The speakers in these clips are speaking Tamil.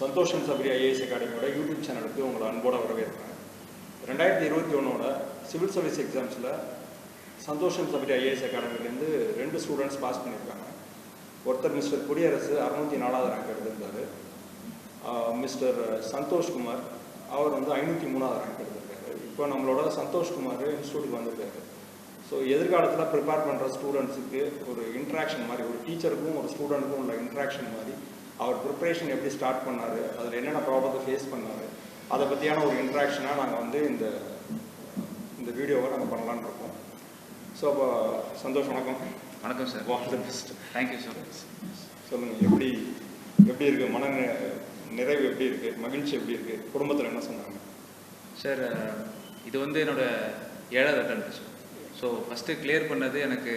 சந்தோஷம் சபரி ஐஏஎஸ் அகாடமியோட யூடியூப் சேனலுக்கு உங்களை அன்போடு வரவேற்கிறேன். 2021 சிவில் சர்வீஸ் எக்ஸாம்ஸில் சந்தோஷம் சபரி ஐஏஎஸ் அகாடமிலேருந்து 2 ஸ்டூடெண்ட்ஸ் பாஸ் பண்ணியிருக்காங்க. ஒருத்தர் மிஸ்டர் குடியரசு 604வது ரேங்க் எடுத்திருந்தார். மிஸ்டர் சந்தோஷ்குமார் அவர் வந்து 503வது ரேங்க் எடுத்திருக்காரு. இப்போ நம்மளோட சந்தோஷ்குமார் இன்ஸ்டியூட்டுக்கு வந்திருக்காரு. ஸோ எதிர்காலத்தில் ப்ரிப்பேர் பண்ணுற ஸ்டூடெண்ட்ஸுக்கு ஒரு இன்ட்ராக்ஷன் மாதிரி, ஒரு டீச்சருக்கும் ஒரு ஸ்டூடெண்ட்டுக்கும் உள்ள இன்ட்ராக்ஷன் மாதிரி அவர் ப்ரிப்ரேஷன் எப்படி ஸ்டார்ட் பண்ணார், அதில் என்னென்ன ப்ராப்ளத்தை ஃபேஸ் பண்ணார், அதை பற்றியான ஒரு இன்ட்ராக்ஷனாக நாங்கள் வந்து இந்த வீடியோவை நாங்கள் பண்ணலான்னு இருக்கோம். ஸோ அப்போ சந்தோஷ், வணக்கம். வணக்கம் sir. All the best. Thank you sir. சொல்லுங்கள், எப்படி இருக்குது மன நிறைவு, எப்படி இருக்குது, மகிழ்ச்சி எப்படி இருக்குது, குடும்பத்தில் என்ன சொன்னாங்க? சார், இது வந்து என்னோடய 7வது attempt sir. So first clear பண்ணது எனக்கு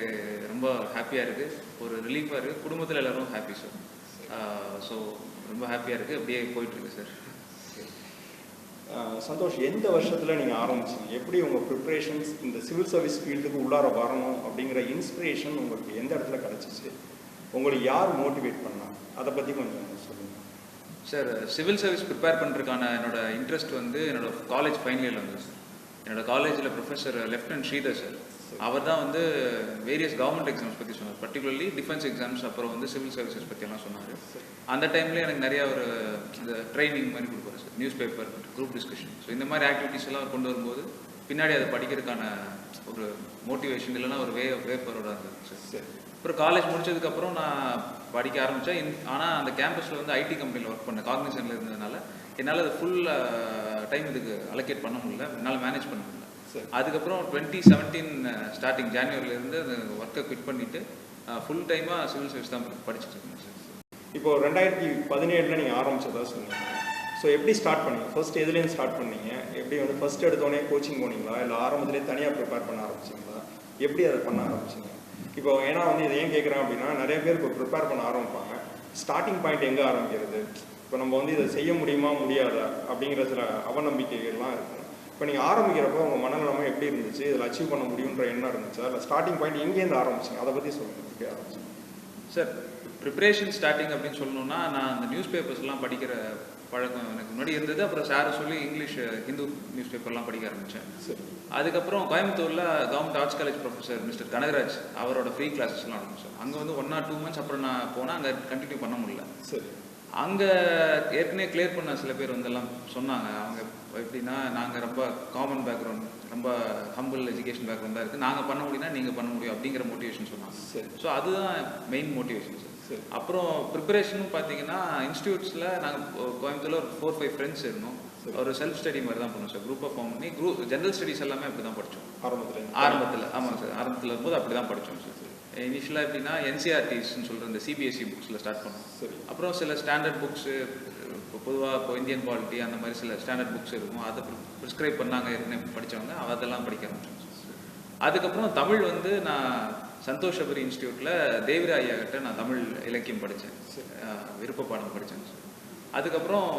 ரொம்ப ஹாப்பியாக இருக்குது, ஒரு ரிலீஃபாக இருக்குது. குடும்பத்தில் எல்லோரும் ஹாப்பி சார். ஸோ ரொம்ப ஹாப்பியாக இருக்குது, அப்படியே போயிட்டுருக்கு சார். சந்தோஷ், எந்த வருஷத்தில் நீங்கள் ஆரம்பிச்சிங்க? எப்படி உங்கள் ப்ரிப்ரேஷன்ஸ் இந்த சிவில் சர்வீஸ் ஃபீல்டுக்கு உள்ளார வரணும் அப்படிங்கிற இன்ஸ்பிரேஷன் உங்களுக்கு எந்த இடத்துல கிடச்சிச்சு? உங்களுக்கு யார் மோட்டிவேட் பண்ணா? அதை பற்றி கொஞ்சம் சொல்லுங்கள் சார். சிவில் சர்வீஸ் ப்ரிப்பேர் பண்ணுறதுக்கான என்னோடய இன்ட்ரெஸ்ட் வந்து என்னோடய காலேஜ் ஃபைனல் இயரில் வந்து சார். என்னோடய காலேஜில் ப்ரொஃபஸர் லெஃப்டினன்ட் ஸ்ரீதர் சார், அவர் தான் வந்து வேரியஸ் கவர்மெண்ட் எக்ஸாம்ஸ் பற்றி சொன்னார், பர்டிகுலர்லி டிஃபென்ஸ் எக்ஸாம்ஸ், அப்புறம் வந்து சிவில் சர்வீசஸ் பற்றியெல்லாம் சொன்னார். அந்த டைம்லேயே எனக்கு நிறையா ஒரு இந்த ட்ரைனிங் மாதிரி கொடுப்பாரு sir, news paper, group discussion. So இந்த மாதிரி ஆக்டிவிட்டிஸ் எல்லாம் அவர் கொண்டு வரும்போது பின்னாடி அதை படிக்கிறதுக்கான ஒரு மோட்டிவேஷன் இல்லைன்னா ஒரு வே ஃபார்வர்டாக இருந்தது சார். அப்புறம் காலேஜ் முடிச்சதுக்கப்புறம் நான் படிக்க ஆரம்பித்தேன். ஆனால் அந்த கேம்பஸில் வந்து ஐடி கம்பெனியில் ஒர்க் பண்ணேன், காக்னிசன்ட்ல இருந்ததுனால என்னால் அது ஃபுல் டைம் இதுக்கு அலோகேட் பண்ண முடியல, என்னால் மேனேஜ் பண்ண முடியல. அதுக்கப்புறம் 2017 ஸ்டார்டிங் ஜான்வரியிலேருந்து அந்த ஒர்க்கை குவிட் பண்ணிவிட்டு ஃபுல் டைமாக சிவில் சர்வீஸ் தான் படிச்சுட்டு இருக்கேன் சார். இப்போ 2017 நீங்கள் ஆரம்பிச்சதா சொன்னீங்க. ஸோ எப்படி ஸ்டார்ட் பண்ணீங்க? ஃபர்ஸ்ட் எதுலேருந்து ஸ்டார்ட் பண்ணீங்க? எப்படி வந்து ஃபர்ஸ்ட் எடுத்தோடனே கோச்சிங் போனீங்களா, இல்லை ஆரம்பத்திலே தனியாக ப்ரிப்பேர் பண்ண ஆரம்பிச்சிங்களா? எப்படி அதை பண்ண ஆரம்பிச்சிங்க? இப்போ ஏன்னா வந்து இதை ஏன் கேட்குறேன் அப்படின்னா, நிறைய பேர் இப்போ ப்ரிப்பேர் பண்ண ஆரம்பிப்பாங்க. ஸ்டார்டிங் பாயிண்ட் எங்கே ஆரம்பிக்கிறது, இப்போ நம்ம வந்து இதை செய்ய முடியுமா முடியாதா அப்படிங்கிற சில அவநம்பிக்கைகள்லாம் இருக்கும். இப்போ நீங்கள் ஆரம்பிக்கிறப்போ உங்கள் மனநிலைமை எப்படி இருந்துச்சு, இதில் அச்சீவ் பண்ண முடியுன்ற எண்ணம் இருந்துச்சு, அதில் ஸ்டார்டிங் பாயிண்ட் எங்கேருந்து ஆரம்பிச்சிங்க, அதை பற்றி சொல்லுங்கள். எப்படி ஆரம்பிச்சிங்க சார்? ப்ரிப்ரேஷன் ஸ்டார்டிங் அப்படின்னு சொல்லணும்னா, நான் அந்த நியூஸ் பேப்பர்ஸ்லாம் படிக்கிற பழக்கம் எனக்கு முன்னாடி இருந்தது. அப்புறம் சாரை சொல்லி இங்கிலீஷ் ஹிந்து நியூஸ் பேப்பர்லாம் படிக்க ஆரம்பித்தேன். சரி. அதுக்கப்புறம் கோயம்புத்தூரில் government arts college professor mister Kanagaraj அவரோட ஃப்ரீ கிளாஸஸ்லாம் ஆரம்பித்தேன். அங்கே வந்து 1 or 2 months அப்புறம் நான் போனால் அங்கே கண்டினியூ பண்ண முடியல. சரி. அங்கே ஏற்கனவே கிளியர் பண்ண சில பேர் வந்தெல்லாம் சொன்னாங்க. அவங்க எப்படின்னா, நாங்கள் ரொம்ப காமன் பேக்ரவுண்ட், ரொம்ப ஹம்பிள் எஜுகேஷன் பேக்ரவுண்ட் தான் இருக்குது, நாங்கள் பண்ண முடியும்னா நீங்கள் பண்ண முடியும் அப்படிங்கிற மோட்டிவேஷன் சொன்னாங்க. சரி. ஸோ அதுதான் மெயின் மோட்டிவேஷன் சார். சரி. அப்புறம் ப்ரிப்பரேஷனும் பார்த்தீங்கன்னா, இன்ஸ்டியூட்ஸில் நாங்கள் கோயம்புத்தூரில் ஒரு 4-5 ஃப்ரெண்ட்ஸ் இருந்தோம். ஒரு செல்ஃப் ஸ்டடி மாதிரி தான் பண்ணுவோம் சார். குரூப்பாக ஃபார்ம் பண்ணி ஜென்ரல் ஸ்டடீஸ் எல்லாமே அப்படி தான் படித்தோம் ஆரம்பத்தில். ஆமாம் சார், ஆரம்பத்தில் இருக்கும்போது அப்படி தான் படித்தோம் சார். இனிஷியலாக எப்படின்னா என்சிஆர்டிஸ்ன்னு சொல்கிற இந்த சிபிஎஸ்சி புக்ஸில் ஸ்டார்ட் பண்ணோம். சரி. அப்புறம் சில ஸ்டாண்டர்ட் புக்ஸு, இப்போ பொதுவாக இப்போ இந்தியன் பாலிட்டி அந்த மாதிரி சில ஸ்டாண்டர்ட் புக்ஸ் இருக்கும், அதை ப்ரிஸ்கிரைப் பண்ணாங்க ஏற்கனவே படித்தவங்க, அதெல்லாம் படிக்க ஆரம்பிச்சோம் சார். அதுக்கப்புறம் தமிழ் வந்து நான் சந்தோஷ் சபரி இன்ஸ்டியூட்டில் தேவிரா ஐயா கிட்ட நான் தமிழ் இலக்கியம் படித்தேன், விருப்ப பாடம் படித்தேன் சார். அதுக்கப்புறம்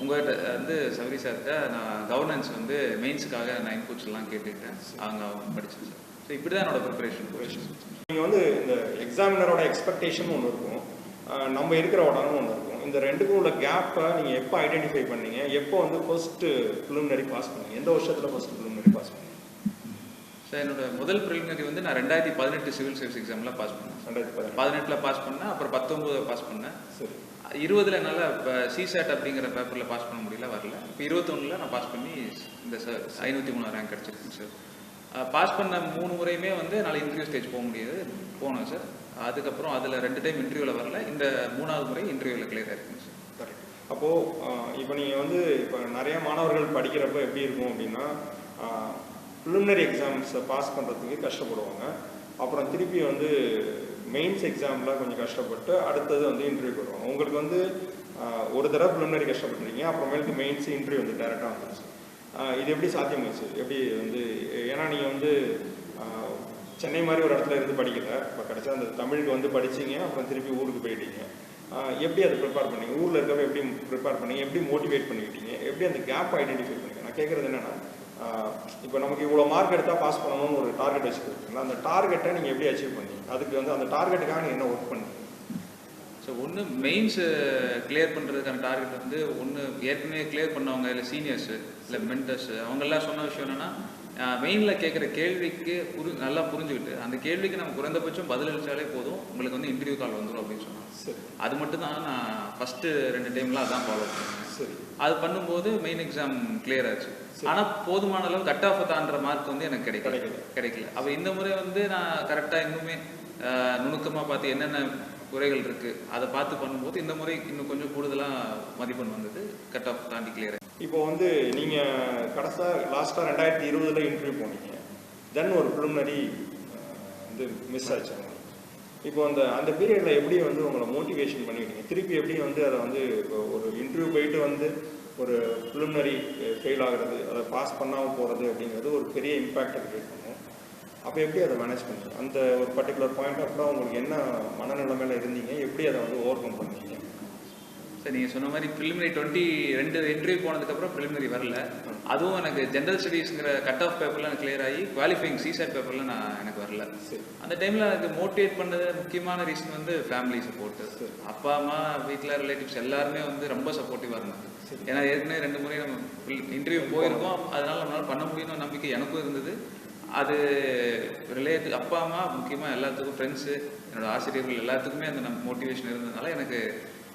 உங்கள்கிட்ட வந்து சபரி சார்கிட்ட நான் கவர்னன்ஸ் வந்து மெயின்ஸுக்காக நான் இன்புட்ஸ் எல்லாம் கேட்டுக்கிட்டேன், அவங்க படித்தேன் சார். ஸோ இப்படி தான் என்னோட ப்ரிப்பரேஷன். நீங்கள் வந்து இந்த எக்ஸாமினரோட எக்ஸ்பெக்டேஷன் ஒன்று இருக்கும், நம்ம இருக்கிற உடனும் ஒன்று இருக்கும். இந்த ரெண்டுக்கும் உள்ள கேப்பை நீங்கள் எப்போ ஐடென்டிஃபை பண்ணீங்க? எப்போ வந்து ஃபர்ஸ்ட்டு ப்ரிலிமினரி பாஸ் பண்ணீங்க? எந்த வருஷத்தில் ஃபர்ஸ்ட் ப்ரிலிமினரி பாஸ் பண்ணீங்க? சார், என்னோட முதல் ப்ரிலிமினரி வந்து நான் 2018 சிவில் சர்வீஸ் எக்ஸாமில் பாஸ் பண்ணேன். 2018 பாஸ் பண்ணேன். அப்புறம் 19 பாஸ் பண்ணேன். சரி. 20 என்னால் இப்போ சிசாட் அப்படிங்கிற பேப்பரில் பாஸ் பண்ண முடியல, வரல. இப்போ 21 நான் பாஸ் பண்ணி இந்த 503 ரேங்க் கிடச்சிருக்கேன் சார். பாஸ் பண்ண 3 முறையுமே வந்து என்னால் இன்டர்வியூ ஸ்டேஜ் போனேன் சார். அதுக்கப்புறம் அதில் 2 டைம் இன்டர்வியூவில் வரல, இந்த 3வது முறை இன்டர்வியூவில் கிளியர் ஆகிருக்குங்க சார். கரெக்ட். அப்போது இப்போ நீங்கள் வந்து இப்போ நிறைய மாணவர்கள் படிக்கிறப்ப எப்படி இருக்கும் அப்படின்னா, ப்ரிலிமினரி எக்ஸாம்ஸை பாஸ் பண்ணுறதுக்கு கஷ்டப்படுவாங்க. அப்புறம் திருப்பி வந்து மெயின்ஸ் எக்ஸாமில் கொஞ்சம் கஷ்டப்பட்டு அடுத்தது வந்து இன்டர்வியூ வருவாங்க. உங்களுக்கு வந்து ஒரு தடவை ப்ரிலிமினரி கஷ்டப்பட்டுறீங்க, அப்புறமேலுக்கு மெயின்ஸு இன்டர்வியூ வந்து டேரெக்டாக வந்துருச்சு. இது எப்படி சாத்தியமாச்சு? எப்படி வந்து, ஏன்னா நீங்கள் வந்து சென்னை மாதிரி ஒரு இடத்துல இருந்து படிக்கல, இப்போ கிடச்சா அந்த தமிழுக்கு வந்து படிச்சிங்க, அப்புறம் திருப்பி ஊருக்கு போயிட்டீங்க. எப்படி அதை ப்ரிப்பேர் பண்ணீங்க? ஊரில் இருக்கப்போ எப்படி ப்ரிப்பேர் பண்ணீங்க? எப்படி மோட்டிவேட் பண்ணிக்கிட்டீங்க? எப்படி அந்த கேப் ஐடென்டிஃபை பண்ணீங்க? நான் கேட்குறது என்னென்னா, இப்போ நமக்கு இவ்வளோ மார்க் எடுத்தால் பாஸ் பண்ணணும்னு ஒரு டார்கெட் வச்சுருக்கீங்களா? அந்த டார்கெட்டை நீங்கள் எப்படி அச்சீவ் பண்ணீங்க? அதுக்கு வந்து அந்த டார்கெட்டுக்காக நீங்கள் என்ன ஒர்க் பண்ணீங்க? ஸோ 1 ஒன்று மெயின்ஸ் கிளியர் பண்ணுறதுக்கான டார்கெட் வந்து ஒன்று ஏற்கனவே கிளியர் பண்ணவங்க இல்லை சீனியர்ஸு இல்லை மென்டர்ஸு அவங்கெல்லாம் சொன்ன விஷயம் என்னென்னா மெயினில் கேட்குற கேள்விக்கு நல்லா புரிஞ்சுக்கிட்டு அந்த கேள்விக்கு நம்ம குறைந்தபட்சம் பதிலளிச்சாலே போதும் உங்களுக்கு வந்து இன்டர்வியூ கால் வந்துடும் அப்படின்னு சொன்னாங்க. சரி, அது மட்டும் தான் நான் ஃபஸ்ட்டு 2 டைம்லாம் அதான் ஃபாலோ பண்ணேன். சரி, அது பண்ணும்போது மெயின் எக்ஸாம் கிளியர் ஆச்சு. ஆனால் போதுமான அளவு கட் ஆஃப் தான்ற மார்க் வந்து எனக்கு கிடைக்கல. அப்போ இந்த முறை வந்து நான் கரெக்டாக இன்னுமே நுணுக்கமாக பார்த்து என்னென்ன குறைகள் இருக்குது அதை பார்த்து பண்ணும்போது இந்த முறை இன்னும் கொஞ்சம் கூடுதலாக மதிப்பெண் வந்தது, கட் ஆஃப் தாண்டி கிளியர். இப்போ வந்து நீங்கள் கடைசியாக லாஸ்ட்டாக 2020 இன்டர்வியூ போனீங்க, தென் ஒரு ப்ரிலிமினரி வந்து மிஸ் ஆச்சு உங்களுக்கு. இப்போ அந்த பீரியடில் எப்படி வந்து உங்களை மோட்டிவேஷன் பண்ணிக்கிட்டீங்க, திருப்பி எப்படி வந்து அதை வந்து இப்போ ஒரு இன்டர்வியூ போயிட்டு வந்து ஒரு ப்ரிலிமினரி ஃபெயில் ஆகிறது, அதை பாஸ் பண்ணாமல் போகிறது அப்படிங்கிறது ஒரு பெரிய இம்பேக்டை கிரியேட் பண்ணும். அப்போ எப்படி அதை மேனேஜ் பண்ணுறீங்க? அந்த ஒரு பர்டிகுலர் பாயிண்ட் ஆஃப்ல உங்களுக்கு என்ன மனநிலைமையில் இருந்தீங்க, எப்படி அதை வந்து ஓவர் கம் பண்ணீங்க? சார் நீங்கள் சொன்ன மாதிரி ப்ரிலிமினரி 22 இன்டர்வியூ போனதுக்கப்புறம் ப்ரிலிமினரி வரல. அதுவும் எனக்கு ஜென்ரல் ஸ்டடீஸ்ங்கிற கட் ஆஃப் பேப்பர்லாம் எனக்கு கிளியர் ஆகி குவாலிஃபைங் சிசாட் பேப்பர்லாம் எனக்கு வரல. அந்த டைமில் எனக்கு மோட்டிவேட் பண்ணது முக்கியமான ரீசன் வந்து ஃபேமிலி சப்போர்ட்டு. அப்பா அம்மா வீட்டில் ரிலேட்டிவ்ஸ் எல்லாருமே வந்து ரொம்ப சப்போர்ட்டிவாக இருந்தாங்க. ஏன்னா ஏற்கனவே 2 முறை நம்ம இன்டர்வியூ போயிருக்கோம், அதனால நம்மளால் பண்ண முடியும்னு நம்பிக்கை எனக்கும் இருந்தது. அது ரிலேட்டிவ் அப்பா அம்மா முக்கியமாக எல்லாத்துக்கும், ஃப்ரெண்ட்ஸு, என்னோடய ஆசிரியர்கள் எல்லாத்துக்குமே அந்த மோட்டிவேஷன் இருந்ததுனால எனக்கு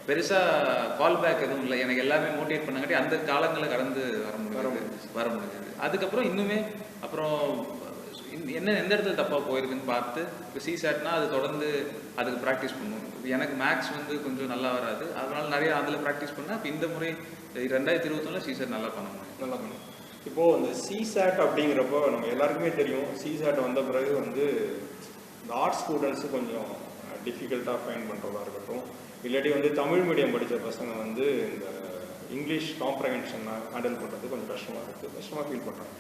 பெருசாக கால் பேக் எதுவும் இல்லை. எனக்கு எல்லாமே மோட்டிவேட் பண்ணாங்காட்டி அந்த காலங்களை கடந்து வர முடியாது. அதுக்கப்புறம் இன்னுமே அப்புறம் எந்த இடத்துல தப்பாக போயிருக்குன்னு பார்த்து இப்போ சிசாட்னா அது தொடர்ந்து அதுக்கு ப்ராக்டிஸ் பண்ணுவோம். எனக்கு மேக்ஸ் வந்து கொஞ்சம் நல்லா வராது, அதனால் நிறையா அதில் ப்ராக்டிஸ் பண்ணால் இப்போ இந்த முறை 2021 சிசாட் நல்லா பண்ண முடியும். இப்போது இந்த சிசாட் அப்படிங்கிறப்போ நம்ம எல்லாருக்குமே தெரியும், சிசாட் வந்த பிறகு வந்து இந்த ஆர்ட்ஸ் ஸ்டூடெண்ட்ஸு கொஞ்சம் டிஃபிகல்ட்டாக ஃபைண்ட் பண்ணுறதா இருக்கட்டும், இல்லாட்டி வந்து தமிழ் மீடியம் படித்த பசங்க வந்து இந்த இங்கிலீஷ் காம்ப்ரஹென்ஷனை ஹேண்டில் பண்ணுறது கொஞ்சம் கஷ்டமாக ஃபீல் பண்ணுறாங்க.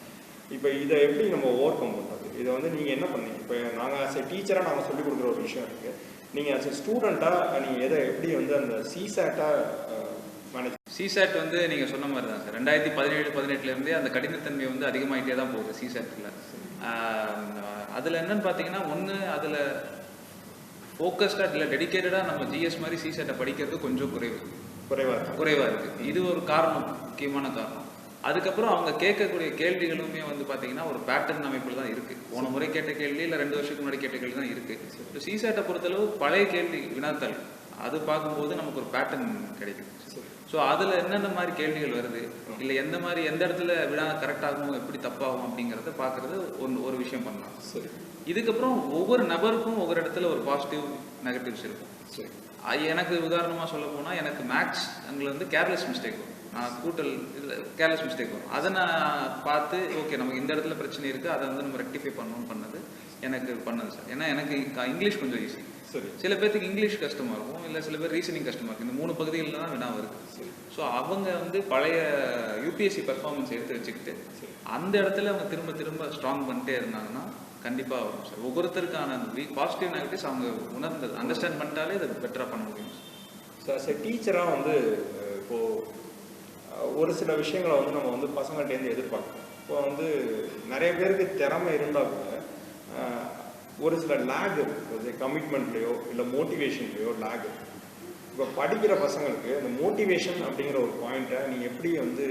இப்போ இதை எப்படி நம்ம ஓவர் கம் பண்ணுறது? இதை வந்து நீங்கள் என்ன பண்ணீங்க? இப்போ நாங்கள் ஆஸ் எ டீச்சராக நாங்கள் சொல்லிக் கொடுக்குற ஒரு விஷயம் இருக்குது, நீங்கள் ஆஸ் எ ஸ்டூடெண்ட்டாக நீங்கள் எதை எப்படி வந்து அந்த சிசாட்டாக மேனேஜ்? சிசாட் வந்து நீங்கள் சொன்ன மாதிரி தான் சார், 2017-18 அந்த கடினத்தன்மை வந்து அதிகமாகிட்டே தான் போகுது சிசாட்டில். அதில் என்னன்னு பார்த்தீங்கன்னா, ஒன்று அதில் ஃபோக்கஸ்டாக இல்லை டெடிக்கேட்டடாக நம்ம ஜிஎஸ் மாதிரி சிசாட்டை படிக்கிறது கொஞ்சம் குறைவாக இருக்குது. இது ஒரு காரணம், முக்கியமான காரணம். அதுக்கப்புறம் அவங்க கேட்கக்கூடிய கேள்விகளுமே வந்து பார்த்தீங்கன்னா ஒரு பேட்டர்ன் அமைப்பில் தான் இருக்குது. போன முறை கேட்ட கேள்வி இல்லை 2 வருஷத்துக்கு முன்னாடி கேட்ட கேள்வி தான் இருக்குது. இப்போ சிசாட்டை பொறுத்தளவு பழைய கேள்வி வினாத்தாள் அது பார்க்கும்போது நமக்கு ஒரு பேட்டர்ன் கிடைக்குது. ஸோ அதில் என்னென்ன மாதிரி கேள்விகள் வருது, இல்லை எந்த இடத்துல வினா கரெக்டாகும், எப்படி தப்பாகும் அப்படிங்கிறத பார்க்குறது ஒரு விஷயம் பண்ணலாம். இதுக்கப்புறம் ஒவ்வொரு நபருக்கும் ஒவ்வொரு இடத்துல ஒரு பாசிட்டிவ் நெகட்டிவ்ஸ் இருக்கும். எனக்கு உதாரணமாக சொல்ல போனால் எனக்கு மேக்ஸ் அங்கே வந்து கேர்லெஸ் மிஸ்டேக் வரும், நான் கூட்டல் இதில் கேர்லெஸ் மிஸ்டேக் வரும். அதை நான் பார்த்து ஓகே நமக்கு இந்த இடத்துல பிரச்சனை இருக்குது, அதை வந்து நம்ம ரெக்டிஃபை பண்ணணும்னு பண்ணது எனக்கு பண்ணது சார். ஏன்னா எனக்கு இங்கிலீஷ் கொஞ்சம் ஈஸி, சில பேர்த்துக்கு இங்கிலீஷ் கஷ்டமாக இருக்கும், இல்லை சில பேர் ரீசனிங் கஷ்டமாக இருக்கும். இந்த 3 பகுதிகளில் தான் வினா வருது. ஸோ அவங்க வந்து பழைய யூபிஎஸ்சி பெர்ஃபார்மன்ஸ் எடுத்து வச்சுக்கிட்டு அந்த இடத்துல அவங்க திரும்ப திரும்ப ஸ்ட்ராங் பண்ணிட்டே இருந்தாங்கன்னா கண்டிப்பாக வரும் சார். ஒவ்வொருத்தருக்கான பாசிட்டிவ் நெகட்டிவ்ஸ் அவங்க உணர்ந்தது அண்டர்ஸ்டாண்ட் பண்ணிட்டாலே அதை பெட்டராக பண்ண முடியும் சார். சார் டீச்சராக வந்து இப்போது ஒரு சில விஷயங்களை வந்து நம்ம வந்து பசங்கள்டேருந்து எதிர்பார்க்கணும். இப்போ வந்து நிறைய பேருக்கு திறமை இருந்தால் கூட ஒரு சில லேக் இருக்குது, கமிட்மெண்ட்லேயோ இல்லை மோட்டிவேஷன்லேயோ லேக். இப்போ படிக்கிற பசங்களுக்கு இந்த மோட்டிவேஷன் அப்படிங்கிற ஒரு பாயிண்ட்டை நீங்கள் எப்படி வந்து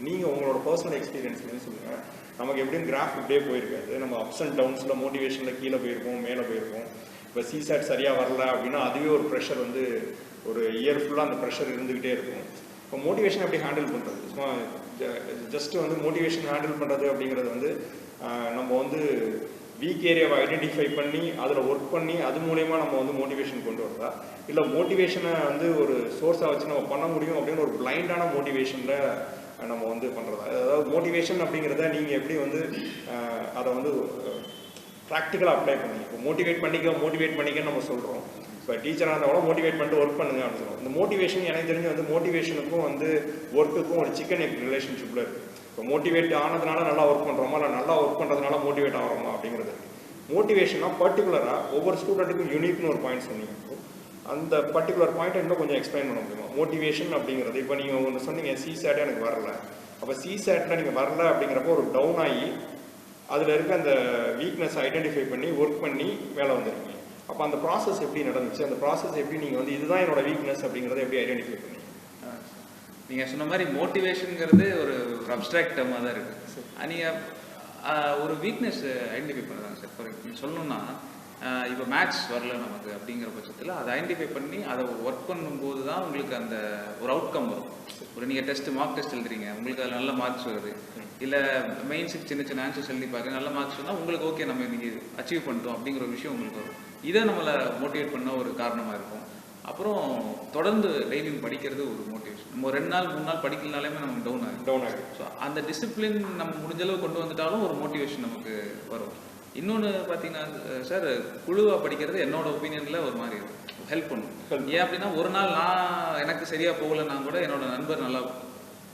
நீங்கள் உங்களோட பர்சனல் எக்ஸ்பீரியன்ஸ்லேருந்து சொல்லுங்கள். நமக்கு எப்படியும் கிராஃப் இப்படியே போயிருக்காது, நம்ம அப்ஸ் அண்ட் டவுன்ஸில் மோட்டிவேஷனில் கீழே போயிருக்கோம், மேலே போயிருக்கோம். இப்போ சிசாட் சரியாக வரல அப்படின்னா அதுவே ஒரு ப்ரெஷர் வந்து ஒரு இயர் ஃபுல்லாக அந்த ப்ரெஷர் இருந்துக்கிட்டே இருக்கும். இப்போ மோட்டிவேஷன் எப்படி ஹேண்டில் பண்ணுறது? சும்மா ஜஸ்ட்டு வந்து மோட்டிவேஷன் ஹேண்டில் பண்ணுறது அப்படிங்கிறது வந்து நம்ம வந்து வீக் ஏரியாவை ஐடென்டிஃபை பண்ணி அதில் ஒர்க் பண்ணி அது மூலயமா நம்ம வந்து மோட்டிவேஷன் கொண்டு வரதா, இல்லை மோட்டிவேஷனை வந்து ஒரு சோர்ஸாக வச்சு நம்ம பண்ண முடியும் அப்படின்னு ஒரு பிளைண்டான மோட்டிவேஷனில் நம்ம வந்து பண்ணுறதா? அதாவது மோட்டிவேஷன் அப்படிங்கிறத நீங்கள் எப்படி வந்து அதை வந்து ப்ராக்டிக்கலாக அப்ளை பண்ணி இப்போ மோட்டிவேட் பண்ணிக்கன்னு நம்ம சொல்கிறோம். இப்போ டீச்சராக இருந்தால் கூட மோட்டிவேட் பண்ணிட்டு ஒர்க் பண்ணுங்க அப்படின்னு சொல்லுவோம். இந்த மோட்டிவேஷன் எனக்கு தெரிஞ்சு வந்து மோட்டிவேஷனுக்கும் வந்து ஒர்க்குக்கும் ஒரு சிக்கன் எக் ரிலேஷன்ஷிப்பில் இருக்குது. இப்போ மோட்டிவேட் ஆனதுனால நல்லா ஒர்க் பண்ணுறோமா, இல்லை நல்லா ஒர்க் பண்ணுறதுனால மோட்டிவேட் ஆகிறோமா அப்படிங்கிறது. மோட்டிவேஷனாக பர்டிகுலராக ஒவ்வொரு ஸ்டூடெண்ட்டுக்கும் யூனிக்னு ஒரு பாயிண்ட் சொன்னீங்க. அந்த பர்டிகுலர் பாயிண்ட்டை இன்னும் கொஞ்சம் எக்ஸ்பிளைன் பண்ண முடியுமா? மோட்டிவேஷன் அப்படிங்கிறது இப்போ நீங்கள் ஒன்று சொன்னீங்க, சிசாட்டே எனக்கு வரல. அப்போ சிசாட்டில் நீங்கள் வரல அப்படிங்கிறப்போ ஒரு டவுன் ஆகி அதில் இருக்க அந்த வீக்னஸ் ஐடென்டிஃபை பண்ணி ஒர்க் பண்ணி மேலே வந்துருக்கீங்க. அப்போ அந்த ப்ராசஸ் எப்படி நடந்துச்சு, அந்த ப்ராசஸ் எப்படி நீங்கள் வந்து இதுதான் என்னோட வீக்னஸ் அப்படிங்கிறத எப்படி ஐடென்டிஃபை பண்ணீங்க? நீங்கள் சொன்ன மாதிரி மோட்டிவேஷனுங்கிறது ஒரு அப்ட்ராக்ட் டேர்மாக தான் இருக்குது. நீங்கள் ஒரு வீக்னஸ் ஐடென்டிஃபை பண்ணுறாங்க சார். ஃபார் நீங்கள் சொல்லணும்னா இப்போ மேத்ஸ் வரல நமக்கு அப்படிங்கிற பட்சத்தில் அதை ஐடென்டிஃபை பண்ணி அதை ஒர்க் பண்ணும்போது தான் உங்களுக்கு அந்த ஒரு அவுட்கம் வரும். ஒரு நீங்கள் மார்க் டெஸ்ட் எழுதுறீங்க, உங்களுக்கு அதில் நல்ல மார்க்ஸ் வருது, இல்லை மெயின்ஸுக்கு சின்ன சின்ன ஆன்சர்ஸ் எழுதி பார்க்க நல்ல மார்க்ஸ் வந்தால் உங்களுக்கு ஓகே நம்ம இன்னைக்கு அச்சீவ் பண்ணிட்டோம் அப்படிங்கிற ஒரு விஷயம் உங்களுக்கு வரும். இதை நம்மளை மோட்டிவேட் பண்ண ஒரு காரணமாக இருக்கும். அப்புறம் தொடர்ந்து டெய்லியும் படிக்கிறது ஒரு மோட்டிவேஷன். நம்ம 2 நாள் 3 நாள் படிக்கலனாலுமே நம்ம டவுன் ஆகிடும். ஸோ அந்த டிசிப்ளின் நம்ம முடிஞ்ச அளவு கொண்டு வந்துட்டாலும் ஒரு மோட்டிவேஷன் நமக்கு வரும். இன்னொன்று பார்த்தீங்கன்னா சார், குழுவாக படிக்கிறது என்னோட ஒப்பீனியனில் ஒரு மாதிரி ஹெல்ப் பண்ணும். ஏன் அப்படின்னா ஒரு நாள் நான் எனக்கு சரியாக போகலைன்னா கூட என்னோட நண்பர் நல்லா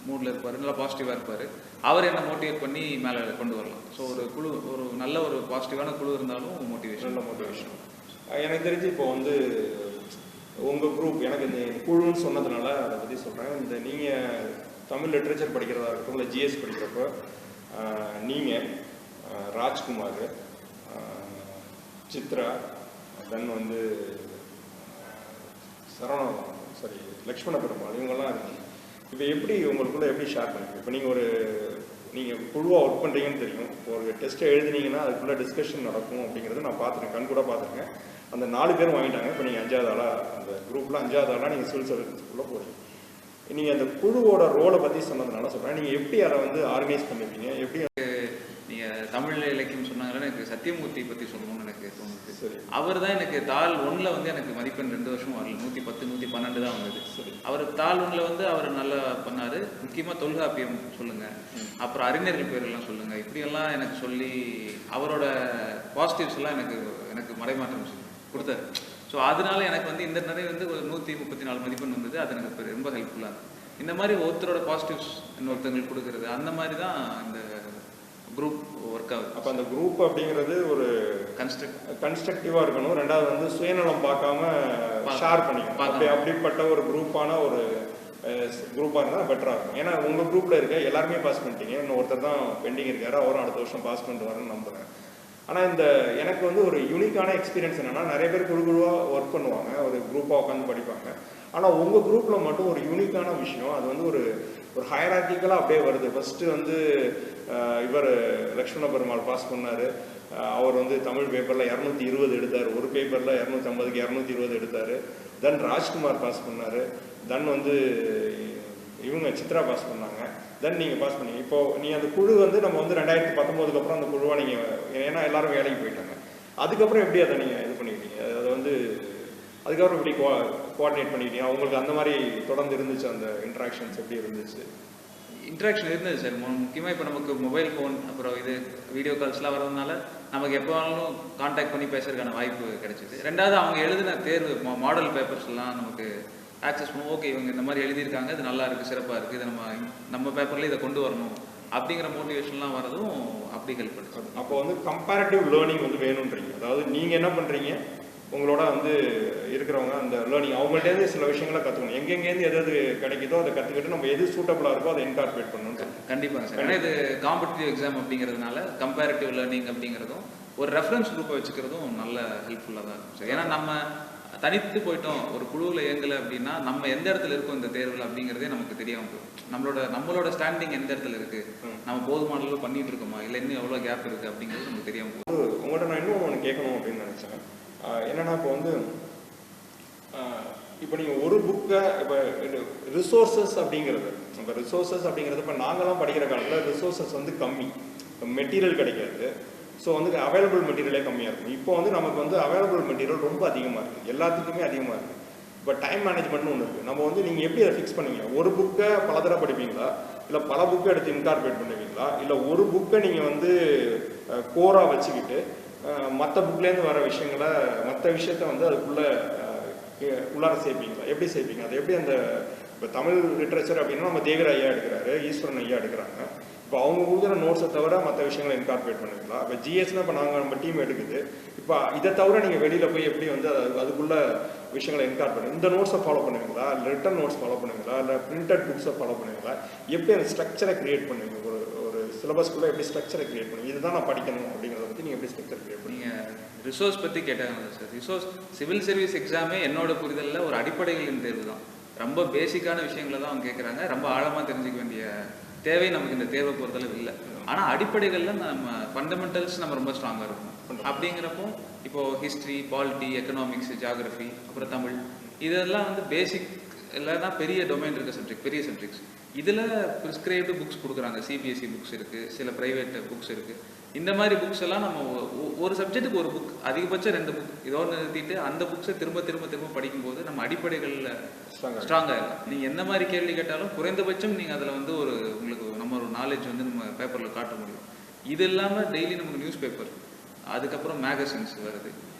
மூடில் இருப்பார், நல்லா பாசிட்டிவாக இருப்பார், அவர் என்னை மோட்டிவேட் பண்ணி மேலே கொண்டு வரலாம். ஸோ ஒரு குழு, ஒரு நல்ல ஒரு பாசிட்டிவான குழு இருந்தாலும் மோட்டிவேஷன். நல்ல மோட்டிவேஷன். எனக்கு தெரிஞ்சு இப்போ வந்து உங்கள் குரூப், எனக்கு இந்த குழுன்னு சொன்னதுனால அதை பற்றி சொல்கிறேன். இந்த நீங்கள் தமிழ் லிட்ரேச்சர் படிக்கிறதா இருக்கட்டும், இல்லை ஜிஎஸ் படிக்கிறப்போ நீங்கள் ராஜ்குமார், சித்ரா, தென் வந்து லக்ஷ்மண பெருமாள், இவங்கெல்லாம் இருக்கீங்க. இப்போ எப்படி உங்களுக்குள்ள எப்படி ஷேர் பண்ணுங்க? இப்போ நீங்கள் குழுவாக ஒர்க் பண்ணுறீங்கன்னு தெரியும். இப்போ ஒரு டெஸ்ட்டை எழுதுனீங்கன்னா அதுக்குள்ளே டிஸ்கஷன் நடக்கும் அப்படிங்கிறது நான் பார்த்துருக்கேன், கண் கூட பார்த்துருக்கேன். அந்த 4 பேரும் வாங்கிட்டாங்க. இப்போ நீங்கள் 5வது ஆளாக, அந்த குரூப்பில் 5வது ஆளாக நீங்கள் சிவில் சர்வீஸ்க்குள்ளே போகிறீங்க. நீங்கள் அந்த குழுவோட ரோலை பற்றி சொன்னதுனால சொல்கிறேன், நீங்கள் எப்படி அதை வந்து ஆர்கனைஸ் பண்ணிருக்கீங்க? எப்படி நீங்கள் தமிழ் இலக்கியம் சொன்னாங்கன்னா எனக்கு சத்தியமூர்த்தி பற்றி சொல்லணும்னு எனக்கு தோணுது. சரி, அவர் தான் எனக்கு தாள் 1ல் வந்து எனக்கு மதிப்பெண் 2 வருஷம் வரல, 110 112 தான் வந்தது. சரி, அவர் தாள் 1ல் வந்து அவர் நல்லா பண்ணார். முக்கியமாக தொல்காப்பியம் சொல்லுங்கள், அப்புறம் அறிஞர்கள் பேரெல்லாம் சொல்லுங்கள், இப்படியெல்லாம் எனக்கு சொல்லி அவரோட பாசிட்டிவ்ஸ் எல்லாம் எனக்கு மறைமாற்றம் கொடுத்தாரு. ஸோ அதனால எனக்கு வந்து இந்த நிறைய வந்து ஒரு 134 மதிப்பெண் வந்தது. அது எனக்கு ரொம்ப ஹெல்ப்ஃபுல்லாக இருந்தது. இந்த மாதிரி ஒருத்தரோட பாசிட்டிவ்ஸ் இன்னொருத்தங்களுக்கு கொடுக்கறது, அந்த மாதிரி தான் இந்த குரூப் ஒர்க் ஆகுது. அப்போ அந்த குரூப் அப்படிங்கிறது ஒரு கன்ஸ்ட்ரக்டிவாக இருக்கணும். 2வது வந்து சுயநலம் பார்க்காம ஷேர் பண்ணிக்கணும். அப்படிப்பட்ட ஒரு குரூப்பான ஒரு குரூப்பாக இருந்தால் பெட்டராக இருக்கும். ஏன்னா உங்கள் குரூப்பில் இருக்க எல்லாருமே பாஸ் பண்ணிட்டீங்க, இன்னும் ஒருத்தர் தான் பெண்டிங் இருக்காரு, அவரும் அடுத்த வருஷம் பாஸ் பண்ணிட்டு வரேன்னு நம்புகிறேன். ஆனால் எனக்கு வந்து ஒரு யூனிக்கான எக்ஸ்பீரியன்ஸ் என்னென்னா, நிறைய பேர் குழுவாக ஒர்க் பண்ணுவாங்க, ஒரு குரூப்பாக உட்காந்து படிப்பாங்க. ஆனால் உங்கள் குரூப்பில் மட்டும் ஒரு யூனிக்கான விஷயம், அது வந்து ஒரு ஹையரார்க்கிக்கலாக அப்படியே வருது. ஃபஸ்ட்டு வந்து இவர் லக்ஷ்மண பெருமாள் பாஸ் பண்ணார். அவர் வந்து தமிழ் பேப்பரில் 220 எடுத்தார், ஒரு பேப்பரில் 250க்கு 220 எடுத்தார். தென் ராஜ்குமார் பாஸ் பண்ணார். தென் வந்து இவங்க சித்ரா பாஸ் பண்ணாங்க. தென் நீங்கள் பாஸ் பண்ணீங்க. இப்போது நீங்கள் அந்த குழு வந்து நம்ம வந்து 2019க்கு அப்புறம் அந்த குழுவாக நீங்கள், ஏன்னா எல்லாரும் வேலைக்கு போயிட்டாங்க, அதுக்கப்புறம் எப்படி அதை நீங்கள் இது பண்ணிக்கிட்டீங்க? அதை வந்து அதுக்கப்புறம் எப்படி கோஆர்டினேட் பண்ணிக்கிட்டீங்க? அவங்களுக்கு அந்த மாதிரி தொடர்ந்து இருந்துச்சு, அந்த இன்ட்ராக்ஷன்ஸ் எப்படி இருந்துச்சு? இன்ட்ராக்ஷன் இருந்தது சார். முக்கியமாக இப்போ நமக்கு மொபைல் ஃபோன், அப்புறம் வீடியோ கால்ஸ்லாம் வரதுனால நமக்கு எப்போ வேணாலும் கான்டாக்ட் பண்ணி பேசுறதுக்கான வாய்ப்பு கிடைச்சிது. 2வது அவங்க எழுதின தேர்வு மாடல் பேப்பர்ஸ் எல்லாம் நமக்கு ஆக்சஸ் பண்ணுவோம். ஓகே, இவங்க இந்த மாதிரி எழுதியிருக்காங்க, இது நல்லா இருக்குது, சிறப்பாக இருக்குது, இதை நம்ம பேப்பரில் இதை கொண்டு வரணும் அப்படிங்கிற மோட்டிவேஷன்லாம் வரதும் அப்படி ஹெல்ப் பண்ணுது. அப்போ வந்து கம்பேரிட்டிவ் லேர்னிங் வந்து வேணுன்றீங்க. அதாவது நீங்கள் என்ன பண்ணுறீங்க, உங்களோட வந்து இருக்கிறவங்க அந்த லேர்னிங் அவங்கள்ட்டேருந்து சில விஷயங்களை கற்றுக்கணும். எங்கெங்கேருந்து எது கிடைக்குதோ அதை கற்றுக்கிட்டு நம்ம எது சூட்டபுளாக இருக்கோ அதை இன்கார்பரேட் பண்ணணும். கண்டிப்பாக சார். ஏன்னா இது காம்படிட்டிவ் எக்ஸாம் அப்படிங்கிறதுனால கம்பேரிட்டிவ் லேர்னிங் அப்படிங்கிறதும் ஒரு ரெஃபரன்ஸ் குரூப்பை வச்சுக்கிறதும் நல்ல ஹெல்ப்ஃபுல்லாக தான் இருக்கும் சார். ஏன்னா நம்ம தனித்து போயிட்டோம், ஒரு குழுவில் இயங்கலை அப்படின்னா நம்ம எந்த இடத்துல இருக்கோம் இந்த தேர்வில் அப்படிங்கிறதே நமக்கு தெரியாமல் போகும். நம்மளோட ஸ்டாண்டிங் எந்த இடத்துல இருக்குது, நம்ம போதுமான அளவு பண்ணிட்டு இருக்கோமா, இல்லை இன்னும் எவ்வளோ கேப் இருக்குது அப்படிங்கிறது நமக்கு தெரியாமல் போகும். உங்கள்கிட்ட நான் இன்னும் ஒன்று கேட்கணும் அப்படின்னு நினச்சேன். என்னென்னா இப்போ வந்து இப்போ நீங்கள் ஒரு புக்கை இப்போ ரிசோர்ஸஸ் அப்படிங்கிறது, இப்போ நாங்களாம் படிக்கிற காலத்தில் ரிசோர்ஸஸ் வந்து கம்மி, மெட்டீரியல் கிடைக்காது. ஸோ வந்து அவைலபிள் மெட்டீரியலே கம்மியாக இருக்கும். இப்போ வந்து நமக்கு வந்து அவைலபிள் மெட்டீரியல் ரொம்ப அதிகமாக இருக்குது, எல்லாத்துக்குமே அதிகமாக இருக்குது. இப்போ டைம் மேனேஜ்மெண்ட்னு ஒன்று இருக்குது. நம்ம வந்து நீங்கள் எப்படி அதை ஃபிக்ஸ் பண்ணுவீங்க? ஒரு புக்கை பல தடவை படிப்பீங்களா, இல்லை பல புக்கை எடுத்து இன்கார்பரேட் பண்ணுவீங்களா, இல்லை ஒரு புக்கை நீங்கள் வந்து கோராக வச்சுக்கிட்டு மற்ற புக்லேருந்து வர விஷயங்களை, மற்ற விஷயத்த வந்து அதுக்குள்ளே உள்ளார சேர்ப்பீங்களா? எப்படி சேர்ப்பீங்க? அது எப்படி அந்த இப்போ தமிழ் லிட்ரேச்சர் அப்படின்னா நம்ம தேவிர ஐயா எடுக்கிறாரு, ஈஸ்வரன் ஐயா எடுக்கிறாங்க. இப்போ அவங்க கொடுக்குற நோட்ஸை தவிர மற்ற விஷயங்களை இன்கார்பரேட் பண்ணுவீங்களா? இப்போ ஜிஎஸ்னா இப்போ நம்ம டீம் எடுக்குது, இப்போ இதை தவிர நீங்கள் வெளியில் போய் எப்படி வந்து அதுக்குள்ள விஷயங்களை இன்கார்பரேட், இந்த நோட்ஸை ஃபாலோ பண்ணுவீங்களா, இல்லை ரிட்டன் நோட்ஸ் ஃபாலோ பண்ணுவீங்களா, இல்லை பிரிண்டட் புக்ஸை ஃபாலோ பண்ணுவீங்களா? எப்படி அந்த ஸ்ட்ரக்சரை கிரியேட் பண்ணுவீங்க ஒரு சிலபஸ்க்குள்ளே எப்படி ஸ்ட்ரக்சரை கிரியேட் பண்ணி இதுதான் நான் படிக்கணும் அப்படிங்கிறத பற்றி நீங்கள் எப்படி ஸ்ட்ரக்சர் கிரியேட் பண்ணி? நீங்கள் ரிசோர்ஸ் பற்றி கேட்டாங்க சார். ரிசோர்ஸ் சிவில் சர்வீஸ் எக்ஸாமே என்னோட புரிதலில் ஒரு அடிப்படைகளின் தேர்வு தான். ரொம்ப பேசிக்கான விஷயங்களை தான் அவங்க கேட்குறாங்க. ரொம்ப ஆழமாக தெரிஞ்சுக்க வேண்டிய தேவை நமக்கு இந்த தேர்வை பொறுத்தளவு இல்லை. ஆனால் அடிப்படைகளில் நம்ம ஃபண்டமெண்டல்ஸ் நம்ம ரொம்ப ஸ்ட்ராங்காக இருக்கணும். அப்படிங்கிறப்போ இப்போது ஹிஸ்ட்ரி, பாலிட்டி, எக்கனாமிக்ஸ், ஜியாகிரஃபி, அப்புறம் தமிழ், இதெல்லாம் வந்து பேசிக் இல்லைன்னா பெரிய டொமைன் இருக்க சப்ஜெக்ட், பெரிய சப்ஜெக்ட்ஸ். இதில் ப்ரிஸ்கிரைப்டு புக்ஸ் கொடுக்குறாங்க. சிபிஎஸ்சி புக்ஸ் இருக்குது, சில ப்ரைவேட் புக்ஸ் இருக்குது. இந்த மாதிரி புக்ஸ் எல்லாம் நம்ம ஒரு சப்ஜெக்ட்டுக்கு ஒரு புக், அதிகபட்சம் 2 புக் இதோடு நிறுத்திட்டு அந்த புக்ஸை திரும்ப திரும்ப திரும்ப படிக்கும்போது நம்ம அடிப்படைகளில் ஸ்ட்ராங்காக இருக்கும். நீங்கள் எந்த மாதிரி கேள்வி கேட்டாலும் குறைந்தபட்சம் நீங்கள் அதில் வந்து உங்களுக்கு நம்ம ஒரு நாலேஜ் வந்து நம்ம பேப்பரில் காட்ட முடியும். இது இல்லாமல் டெய்லி நமக்கு நியூஸ் பேப்பர், அதுக்கப்புறம் மேகசின்ஸ் வருது,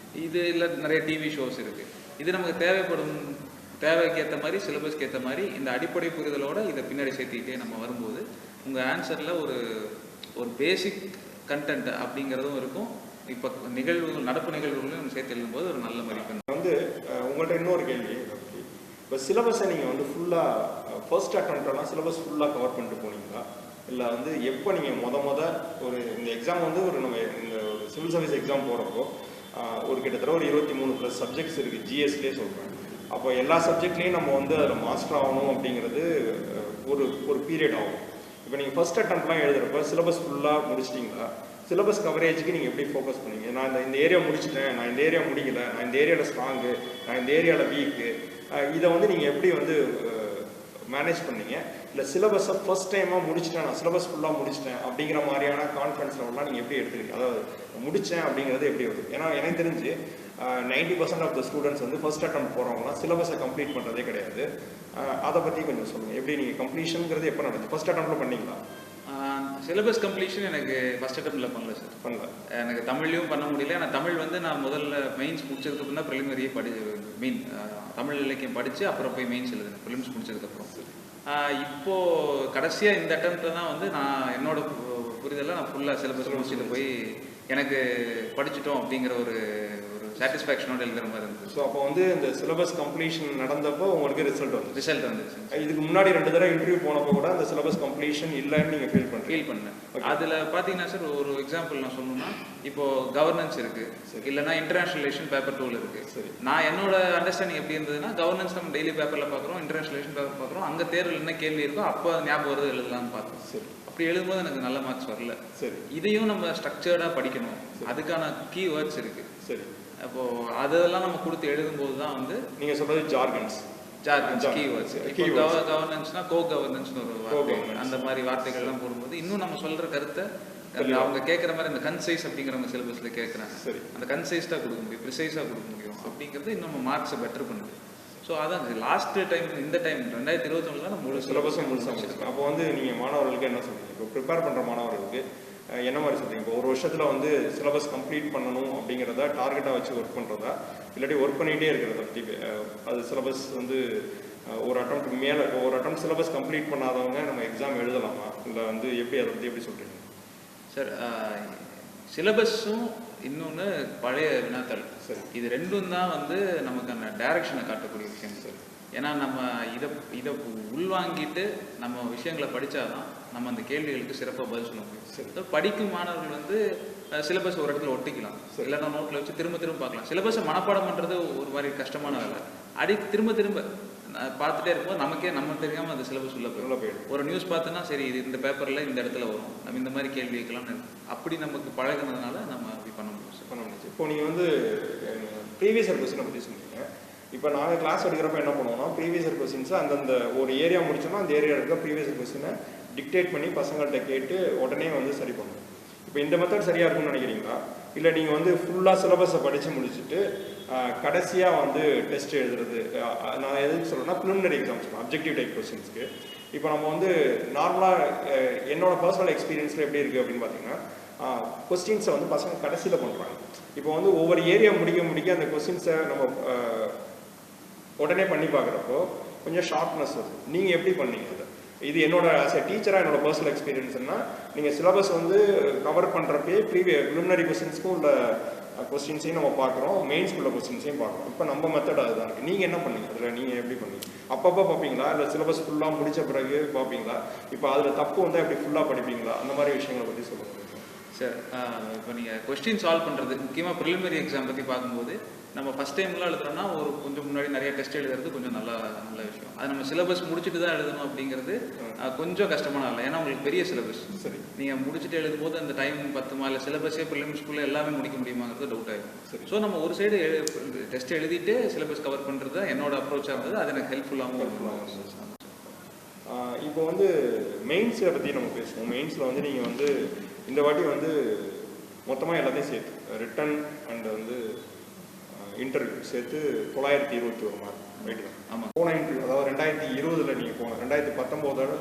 இது இல்லை நிறைய டிவி ஷோஸ் இருக்குது. இது நமக்கு தேவைக்கு ஏற்ற மாதிரி, சிலபஸ்க்கு ஏற்ற மாதிரி இந்த அடிப்படை புரிதலோடு இதை பின்னாடி சேர்த்துக்கிட்டே நம்ம வரும்போது உங்கள் ஆன்சரில் ஒரு பேசிக் கண்டென்ட் அப்படிங்கிறதும் இருக்கும். இப்போ நிகழ்வுகள், நடப்பு நிகழ்வுகளையும் நம்ம சேர்த்து எழுதும்போது ஒரு நல்ல மதிப்பெண். வந்து உங்கள்கிட்ட இன்னொரு கேள்வி, இப்போ சிலபஸை நீங்கள் வந்து ஃபுல்லாக ஃபர்ஸ்ட் அட்டெம்ப்டெல்லாம் சிலபஸ் ஃபுல்லாக கவர் பண்ணிட்டு போனீங்களா, இல்லை வந்து எப்போ நீங்கள் ஒரு இந்த எக்ஸாம் வந்து நம்ம இந்த ஒரு சிவில் சர்வீஸ் எக்ஸாம் போகிறப்போ ஒரு கிட்டத்தட்ட ஒரு 23+ சப்ஜெக்ட்ஸ் இருக்குது, ஜிஎஸ்லேயே சொல்கிறேன். அப்போ எல்லா சப்ஜெக்ட்லேயும் நம்ம வந்து அதில் மாஸ்டர் ஆகணும் அப்படிங்கிறது ஒரு பீரியட் ஆகும். இப்போ நீங்கள் ஃபர்ஸ்ட் அட்டெம்ப்ட்லாம் எழுதுறப்ப சிலபஸ் ஃபுல்லாக முடிச்சிட்டிங்களா? சிலபஸ் கவரேஜுக்கு நீங்கள் எப்படி ஃபோக்கஸ் பண்ணீங்க? நான் இந்த ஏரியா முடிச்சிட்டேன், நான் இந்த ஏரியா முடிக்கல, நான் இந்த ஏரியாவில் ஸ்ட்ராங்கு, நான் இந்த ஏரியாவில் வீக்கு, இதை வந்து நீங்கள் எப்படி வந்து மேனேஜ் பண்ணீங்க? இல்லை சிலபஸை ஃபர்ஸ்ட் டைமாக முடிச்சிட்டேன், நான் சிலபஸ் ஃபுல்லாக முடிச்சிட்டேன் அப்படிங்கிற மாதிரியான கான்ஃபிடன்ஸ் லெவல்லாம் நீங்கள் எப்படி எடுத்துக்கிறீங்க? அதாவது முடித்தேன் அப்படிங்கிறது எப்படி வருது? ஏன்னா எனக்கு தெரிஞ்சு 90% ஆஃப் த ஸ்டூடெண்ட்ஸ் வந்து ஃபர்ஸ்ட் அட்டெம்ப்ட் போகிறவங்களாம் சிலபஸை கம்ப்ளீட் பண்ணுறதே கிடையாது. அதை பற்றி கொஞ்சம் சொல்லுங்கள். எப்படி நீங்கள் கம்ப்ளீஷனுங்கிறது எப்போ நடந்துச்சு? ஃபர்ஸ்ட் அட்டெம்ப்டில் பண்ணீங்களா? சிலபஸ் கம்ப்ளீஷன் எனக்கு ஃபர்ஸ்ட் அட்டெம்ப்டில் பண்ணல சார். பண்ணல. எனக்கு தமிழ்லையும் பண்ண முடியல. ஏன்னா தமிழ் வந்து நான் முதல்ல மெயின்ஸ் முடிச்சதுக்கப்புறம் தான் ப்ரிலிமினரியே தமிழ் இலக்கியம் படித்து அப்புறம் போய் மெயின்ஸ் எழுதுனேன் ப்ரிலிம்ஸ் முடிச்சதுக்கப்புறம். இப்போது கடைசியாக இந்த அட்டெம்ப்டில் தான் வந்து நான் என்னோட புரிதலில் நான் ஃபுல்லாக சிலபஸ் முடிச்சுட்டு போய் எனக்கு படிச்சுட்டோம் அப்படிங்கிற ஒரு சாட்டிஸ்ஃபேக்ஷனோட எழுதுற மாதிரி இருந்துச்சு. ஸோ அப்போ வந்து இந்த சிலபஸ் கம்ப்ளீஷன் நடந்தப்போ உங்களுக்கு ரிசல்ட் வந்துச்சு. இதுக்கு முன்னாடி 2 தடவை இன்டர்வியூ போனப்போ கூட அந்த சிலபஸ் கம்ப்ளீஷன் இல்லைன்னு நீங்கள் ஃபீல் பண்ணேன். அதில் பார்த்தீங்கன்னா சார், ஒரு எக்ஸாம்பிள் நான் சொல்லணும்னா, இப்போ கவர்னன்ஸ் இருக்கு, இல்லைனா இன்டர்நேஷனல் ரிலேஷன் பேப்பர் 2 இருக்கு. நான் என்னோட அண்டர்ஸ்டாண்டிங் எப்படி இருந்ததுன்னா, கவர்னன்ஸ் நம்ம டெய்லி பேப்பரில் பார்க்குறோம், இன்டர்நேஷனல் ரிலேஷன் பேப்பர் பார்க்குறோம், அங்கே தேர்வில் என்ன கேள்வி இருக்கோ அப்போ ஞாபகம் வருது எழுதலாம்னு பார்த்தோம். சரி, அப்படி எழுதும்போது எனக்கு நல்ல மார்க்ஸ் வரல. சரி, இதையும் நம்ம ஸ்ட்ரக்சர்டாக படிக்கணும், அதுக்கான கீ வேர்ட்ஸ் இருக்கு. சரி, அப்போது அதெல்லாம் நம்ம கொடுத்து எழுதும்போது தான் வந்து நீங்கள் சொல்கிறது ஜார்கன்ஸ் கீவேர்ட்ஸ். இப்போ கவர்னன்ஸ்னா கவர்னன்ஸ்னு ஒரு வார்த்தை, அந்த மாதிரி வார்த்தைகள்லாம் போடும்போது இன்னும் நம்ம சொல்கிற கருத்தை அவங்க கேட்குற மாதிரி அந்த கன்சைஸ் அப்படிங்கிறவங்க சிலபஸில் கேட்குறாங்க. சரி, அந்த கன்சைஸ்டாக கொடுக்க முடியும், ப்ரிசைஸாக கொடுக்க முடியும் அப்படிங்கிறது இன்னும் நம்ம மார்க்ஸை பெட்டர் பண்ணுது. ஸோ அதான் லாஸ்ட் டைம், இந்த டைம் 2021 தான் நம்ம சிலபஸும் முழுசாக. அப்போ வந்து நீங்கள் மாணவர்களுக்கு என்ன சொல்கிறீங்க? இப்போ ப்ரிப்பேர் பண்ணுற மாணவர்களுக்கு என்ன மாதிரி சொல்கிறீங்க? இப்போ ஒரு வருஷத்தில் வந்து சிலபஸ் கம்ப்ளீட் பண்ணணும் அப்படிங்கிறத டார்கெட்டாக வச்சு ஒர்க் பண்ணுறதா, இல்லாட்டி ஒர்க் பண்ணிகிட்டே இருக்கிறத பற்றி, அது சிலபஸ் வந்து ஒரு அட்டெம்ப்ட் மேலே, ஒரு அட்டெம்ப்ட் சிலபஸ் கம்ப்ளீட் பண்ணாதவங்க நம்ம எக்ஸாம் எழுதலாமா, இல்லை வந்து எப்படி, அதை பற்றி எப்படி சொல்கிறீங்க? சார், சிலபஸும் இன்னொன்று பழைய வினாத்தாள். சரி, இது ரெண்டும் தான் வந்து நமக்கான டைரக்ஷனை காட்டக்கூடிய விஷயம் சார். ஏன்னா நம்ம இதை உள்வாங்கிட்டு நம்ம விஷயங்களை படித்தாதான் நம்ம அந்த கேள்விகளுக்கு சிறப்பாக பதில் சொல்ல முடியும். சரி, படிக்கும் மாணவர்கள் வந்து சிலபஸ் ஒரு இடத்துல ஒட்டிக்கலாம், இல்லைன்னா நோட்டில் வச்சு திரும்ப திரும்ப பார்க்கலாம். சிலபஸை மனப்பாடம் பண்ணுறது ஒரு மாதிரி கஷ்டமான வேலை. திரும்ப திரும்ப பார்த்துட்டே இருக்கும்போது நம்ம தெரியாமல் அந்த சிலபஸ் உள்ள போயிடும். ஒரு நியூஸ் பார்த்தோன்னா சரி, இது இந்த பேப்பரில் இந்த இடத்துல வரும், நம்ம இந்த மாதிரி கேள்வி வைக்கலாம்னு அப்படி நமக்கு பழகினதுனால நம்ம அப்படி பண்ண முடியும். இப்போ நீங்கள் வந்து ப்ரீவியஸ் இயர் கொஸ்டினை பற்றி சொன்னீங்க. இப்போ நாங்கள் கிளாஸ் எடுக்கிறப்ப என்ன பண்ணுவோம்னா, ப்ரீவியஸ் இயர் கொஸ்டின்ஸை அந்தந்த ஒரு ஏரியா முடிச்சோம்னா அந்த ஏரியா இருக்க ப்ரீவியஸ் இயர் கொஸ்டினை டிக்டேட் பண்ணி பசங்கள்கிட்ட கேட்டு உடனே வந்து சரி பண்ணுவோம். இப்போ இந்த மெத்தட் சரியாக இருக்கும்னு நினைக்கிறீங்களா, இல்லை நீங்கள் வந்து ஃபுல்லாக சிலபஸை படித்து முடிச்சுட்டு கடைசியாக வந்து டெஸ்ட் எழுதுறது? நான் எதுக்கு சொல்கிறேன்னா, ப்ரிலிமினரி எக்ஸாம்ஸ், அப்ஜெக்டிவ் டைப் கொஸ்டின்ஸ்க்கு இப்போ நம்ம வந்து நார்மலாக என்னோட பர்சனல் எக்ஸ்பீரியன்ஸில் எப்படி இருக்குது அப்படின்னு பார்த்தீங்கன்னா, கொஸ்டின்ஸை வந்து பசங்க கடைசியில் பண்ணுறாங்க. இப்போ வந்து ஒவ்வொரு ஏரியா முடிக்க அந்த கொஸ்டின்ஸை நம்ம உடனே பண்ணி பார்க்குறப்போ கொஞ்சம் ஷார்ப்னஸ் வருது. நீங்கள் எப்படி பண்ணீங்க அதை? இது என்னோட ஆஸ் எ டீச்சராக என்னோட பர்சனல் எக்ஸ்பீரியன்ஸ்னால், நீங்கள் சிலபஸ் வந்து கவர் பண்ணுறப்பே ப்ரிலிமினரி கொஸ்டின்ஸ்க்கும் உள்ள கொஸ்டின்ஸையும் நம்ம பார்க்குறோம், மெயின்ஸ்குள்ள கொஸ்டின்ஸையும் பார்க்குறோம். இப்போ நம்ம மெத்தட் அதுதான் இருக்குது. நீங்கள் என்ன பண்ணீங்க அதில்? நீங்கள் எப்படி பண்ணீங்க? அப்பப்போ பார்ப்பீங்களா இல்லை சிலபஸ் ஃபுல்லாக முடித்த பிறகு பார்ப்பீங்களா? இப்போ அதில் தப்பு வந்தால் எப்படி ஃபுல்லாக படிப்பீங்களா? அந்த மாதிரி விஷயங்களை பற்றி சொல்லுங்கள் சார். இப்போ நீங்கள் கொஸ்டின் சால்வ் பண்ணுறது முக்கியமாக ப்ரிலிமினரி எக்ஸாம் பற்றி பார்க்கும்போது நம்ம ஃபஸ்ட் டைம்லாம் எழுதுறோம்னா ஒரு கொஞ்சம் முன்னாடி நிறைய டெஸ்ட் எழுதுறது கொஞ்சம் நல்ல விஷயம். அது நம்ம சிலபஸ் முடிச்சுட்டு தான் எழுதணும் அப்படிங்கிறது கொஞ்சம் கஷ்டமான இல்லை. ஏன்னா உங்களுக்கு பெரிய சிலபஸ். சரி, நீங்கள் முடிச்சுட்டு எழுதும் போது அந்த டைம் 10 இல்லை சிலபஸே ப்ரிலிமினரி ஸ்கூலில் எல்லாமே முடிக்க முடியுமாங்கிறது டவுட் ஆகிடும். சரி. ஸோ நம்ம ஒரு சைடு டெஸ்ட் எழுதிட்டு சிலபஸ் கவர் பண்ணுறது தான் என்னோட அப்ரோச்சாக இருந்தது. அது எனக்கு ஹெல்ப்ஃபுல்லாகவும். இப்போ வந்து மெயின்ஸை பற்றி நம்ம பேசுவோம். மெயின்ஸில் வந்து நீங்கள் வந்து இந்த வாட்டி வந்து மொத்தமாக எல்லாத்தையும் சேர்த்து ரிட்டன் அண்ட் வந்து இன்டர்வியூ சேர்த்து 921 மார்க் ரைட்டு தான். ஆமாம். போன இன்டர்வியூ அதாவது 2020 நீங்கள் போன 2019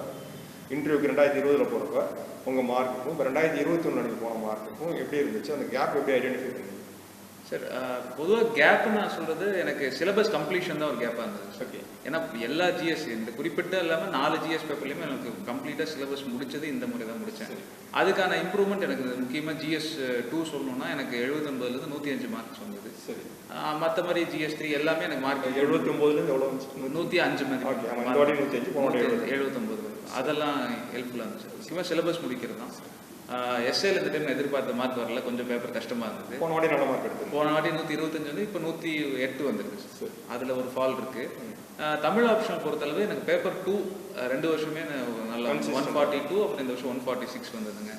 இன்டர்வியூக்கு 2020 போகிறப்ப உங்கள் மார்க்குக்கும் இப்போ 2021 நீங்கள் போன மார்க்குக்கும் எப்படி இருந்துச்சு? அந்த கேப் எப்படி ஐடென்டிஃபை பண்ணீங்க? சார் பொதுவாக கேப்னு நான் சொல்கிறது எனக்கு சிலபஸ் கம்ப்ளீஷன் தான் ஒரு கேப்பாக இருந்தது. ஓகே. ஏன்னா எல்லா ஜிஎஸ் இந்த குறிப்பிட்ட இல்லாமல் 4 ஜிஎஸ் பேப்பர்லையுமே எனக்கு கம்ப்ளீட்டாக சிலபஸ் முடிச்சது இந்த முறை தான் முடித்தேன். அதுக்கான இம்ப்ரூவ்மெண்ட் எனக்கு முக்கியமாக GS 2 சொல்லணும்னா எனக்கு 79லேருந்து 105 மார்க்ஸ் வந்தது. சரி. மற்ற மாதிரி GS 3 எல்லாமே எனக்கு மார்க் 79லேருந்து எவ்வளோ? 105 மாதிரி. 79 அதெல்லாம் ஹெல்ப்ஃபுல்லாக இருந்துச்சு. முக்கியமாக சிலபஸ் முடிக்கிறது தான். எஸ்ஏல இந்த டைம் எதிர்பார்த்த மார்க் வரல, கொஞ்சம் பேப்பர் கஷ்டமாக இருந்தது. போன வாட்டி நல்ல மார்க் எடுத்து போன வாட்டி 125 வந்து இப்போ 108 வந்துருக்கு. அதில் ஒரு ஃபால் இருக்குது. தமிழ் ஆப்ஷன் பொறுத்தளவு எனக்கு பேப்பர் 2 2 வருஷமே நல்லா 142, அப்புறம் இந்த வருஷம் 146 வந்ததுங்க.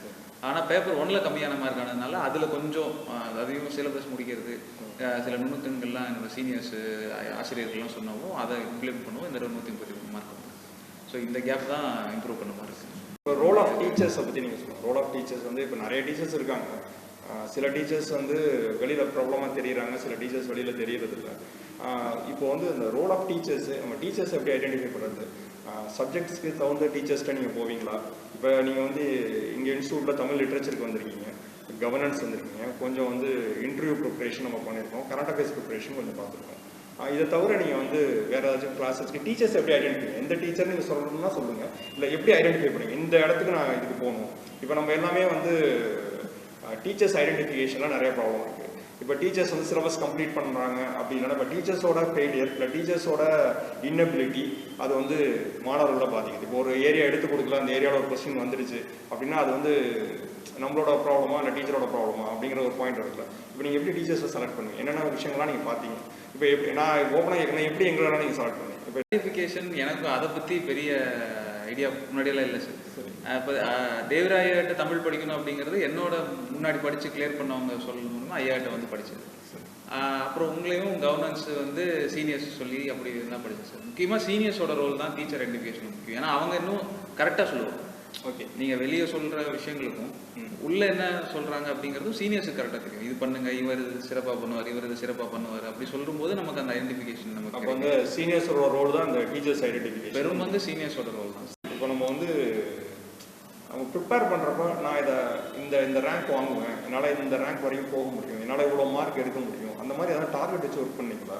ஆனால் பேப்பர் 1ல் கம்மியான மார்க் ஆனதுனால அதில் கொஞ்சம் அதையும் சிலபஸ் முடிக்கிறது சில நுணுக்கங்கள்லாம் என்னோட சீனியர்ஸ் ஆசிரியர்கள்லாம் சொன்னவும் அதை இம்ப்ளிமெண்ட் பண்ணுவோம். இந்த 133 மார்க் வந்து ஸோ இந்த கேப் தான் இம்ப்ரூவ் பண்ண மாதிரி இருக்குது. இப்போ ரோல் ஆஃப் டீச்சர்ஸை பற்றி நீங்கள் சொல்லுங்கள். ரோல் ஆஃப் டீச்சர்ஸ் வந்து இப்போ நிறைய டீச்சர்ஸ் இருக்காங்க. சில டீச்சர்ஸ் வந்து வெளியில் ப்ராப்ளமாக தெரியுறாங்க, சில டீச்சர்ஸ் வெளியில் தெரியறது இல்லை. இப்போ வந்து இந்த ரோல் ஆஃப் டீச்சர்ஸ் நம்ம டீச்சர்ஸ் எப்படி ஐடென்டிஃபை பண்ணுறது? சப்ஜெக்ட்ஸ்க்கு தகுந்த டீச்சர்ஸ்ட்டை நீங்கள் போவீங்களா? இப்போ நீங்கள் வந்து இங்கே இன்ஸ்டியூட்டில் தமிழ் லிட்ரேச்சருக்கு வந்திருக்கீங்க, கவர்னன்ஸ் வந்திருக்கீங்க, கொஞ்சம் வந்து இன்டர்வியூ ப்ரிப்ரேஷன் நம்ம பண்ணியிருக்கோம், கரண்ட் அஃபேர்ஸ் ப்ரிப்ரேஷன் கொஞ்சம் பார்த்துருக்கோம். இதை தவிர நீங்கள் வந்து வேறு ஏதாச்சும் கிளாஸஸ்க்கு டீச்சர்ஸ் எப்படி ஐடென்டிஃபை, எந்த டீச்சர் நீங்கள் சொல்லணும்னா சொல்லுங்கள், இல்லை எப்படி ஐடென்டிஃபை பண்ணுங்க இந்த இடத்துக்கு நான் இதுக்கு போகணும்? இப்போ நம்ம எல்லாமே வந்து டீச்சர்ஸ் ஐடென்டிஃபிகேஷன்லாம் நிறைய ப்ராப்ளம் இருக்குது. இப்போ டீச்சர்ஸ் வந்து சிலபஸ் கம்ப்ளீட் பண்ணுறாங்க அப்படி இல்லைன்னா இப்போ டீச்சர்ஸோட ஃபெயிலியர் இல்லை டீச்சர்ஸோட இன்னபிலிட்டி அது வந்து மாணவர்களை பாதிக்குது. இப்போ ஒரு ஏரியா எடுத்து கொடுக்கல, அந்த ஏரியாவில் ஒரு கொஸ்டின் வந்துடுச்சு அப்படின்னா அது வந்து நம்மளோட ப்ராப்ளமா இல்லை டீச்சரோட ப்ராப்ளமா அப்படிங்கிற ஒரு பாயிண்ட் இருக்குல்ல. இப்போ நீங்கள் எப்படி டீச்சர்ஸை செலக்ட் பண்ணுங்க, என்னென்ன விஷயங்கள்லாம் நீங்கள் பார்த்தீங்க? இப்போ எப்படி நான் ஓப்பனாக கேட்கணும், எப்படி எங்களெல்லாம் நீங்கள் செலக்ட் பண்ணுங்க? இப்போ ஐடென்டிஃபிகேஷன் எனக்கு அதை பற்றி பெரிய ஐடியா முன்னாடியெல்லாம் இல்லை சார். இப்போ தேவராயிட்ட தமிழ் படிக்கணும் அப்படிங்கிறது என்னோட முன்னாடி படித்து கிளியர் பண்ணவங்க சொல்லணும்னா ஐயாட்ட வந்து படித்தது. அப்புறம் உங்களையும் கவர்னன்ஸ் வந்து சீனியர்ஸ் சொல்லி அப்படி தான் படித்தேன் சார். முக்கியமாக சீனியர்ஸோட ரோல் தான் டீச்சர் ஐடென்டிஃபிகேஷன் முக்கியம். ஏன்னா அவங்க இன்னும் கரெக்டாக சொல்லுவாங்க. ஓகே, நீங்கள் வெளியே சொல்கிற விஷயங்களுக்கும் உள்ளே என்ன சொல்கிறாங்க அப்படிங்கிறதும் சீனியர்ஸுக்கு கரெக்டாக தெரியும். இது பண்ணுங்க, இவர் இது சிறப்பாக பண்ணுவார், இவர் இது சிறப்பாக பண்ணுவார் அப்படி சொல்லும்போது நமக்கு அந்த ஐடென்டிஃபிகேஷன் நமக்கு. அப்போ வந்து சீனியர்ஸோட ரோல் தான் அந்த டீச்சர்ஸ் ஐடென்டிஃபிகேஷன். பெரும் வந்து சீனியர்ஸோட ரோல் தான். இப்போ நம்ம வந்து நம்ம ப்ரிப்பேர் பண்ணுறப்ப நான் இதை இந்த ரேங்க் வாங்குவேன், என்னால் இந்த ரேங்க் வரைக்கும் போக முடியும், என்னால் இவ்வளோ மார்க் எடுக்க முடியும், அந்த மாதிரி ஏதாவது டார்கெட் வச்சு ஒர்க் பண்ணிங்களா?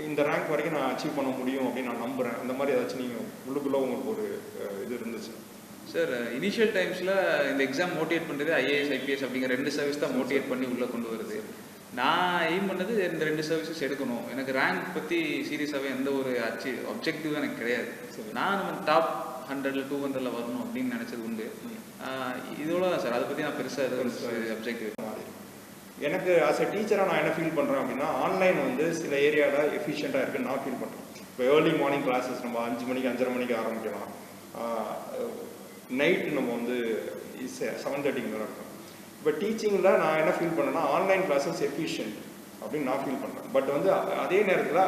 இந்த ரேங்க் வரைக்கும் நான் அச்சீவ் பண்ண முடியும் அப்படின்னு நான் நம்புகிறேன், அந்த மாதிரி ஏதாச்சும் நீங்கள் உள்ளுக்குள்ளே உங்களுக்கு ஒரு இது இருந்துச்சு? சார் இனிஷியல் டைம்ஸில் இந்த எக்ஸாம் மோட்டிவேட் பண்ணுறது ஐஏஎஸ் ஐபிஎஸ் அப்படிங்கிற 2 சர்வீஸ் தான் மோட்டிவேட் பண்ணி உள்ளே கொண்டு வருது. நான் எய்ம் பண்ணது இந்த 2 சர்வீசஸ் எடுக்கணும். எனக்கு ரேங்க் பற்றி சீரியஸாகவே எந்த ஒரு அப்ஜெக்டிவும் எனக்கு கிடையாது. நான் நம்ம டாப் 100ல் 200ல் வரணும் அப்படின்னு நினச்சது உண்டு. இதோட தான் சார், அதை பற்றி நான் பெருசாக அப்ஜெக்டிவ். எனக்கு ஆஸ் எ டீச்சராக நான் என்ன ஃபீல் பண்ணுறேன் அப்படின்னா, ஆன்லைன் வந்து சில ஏரியாவில் எஃபிஷியண்ட்டாக இருக்குன்னு நான் ஃபீல் பண்ணுறேன். இப்போ ஏர்லி மார்னிங் கிளாஸஸ் நம்ம 5 மணிக்கு 5:30 மணிக்கு ஆரம்பிக்கலாம், நைட்டு நம்ம வந்து 7:30க்கு மேலே இருக்கும். இப்போ டீச்சிங்கில் நான் என்ன ஃபீல் பண்ணேன்னா, ஆன்லைன் கிளாஸஸ் எஃபிஷியன்ட் அப்படின்னு நான் ஃபீல் பண்ணுறேன். பட் வந்து அதே நேரத்தில்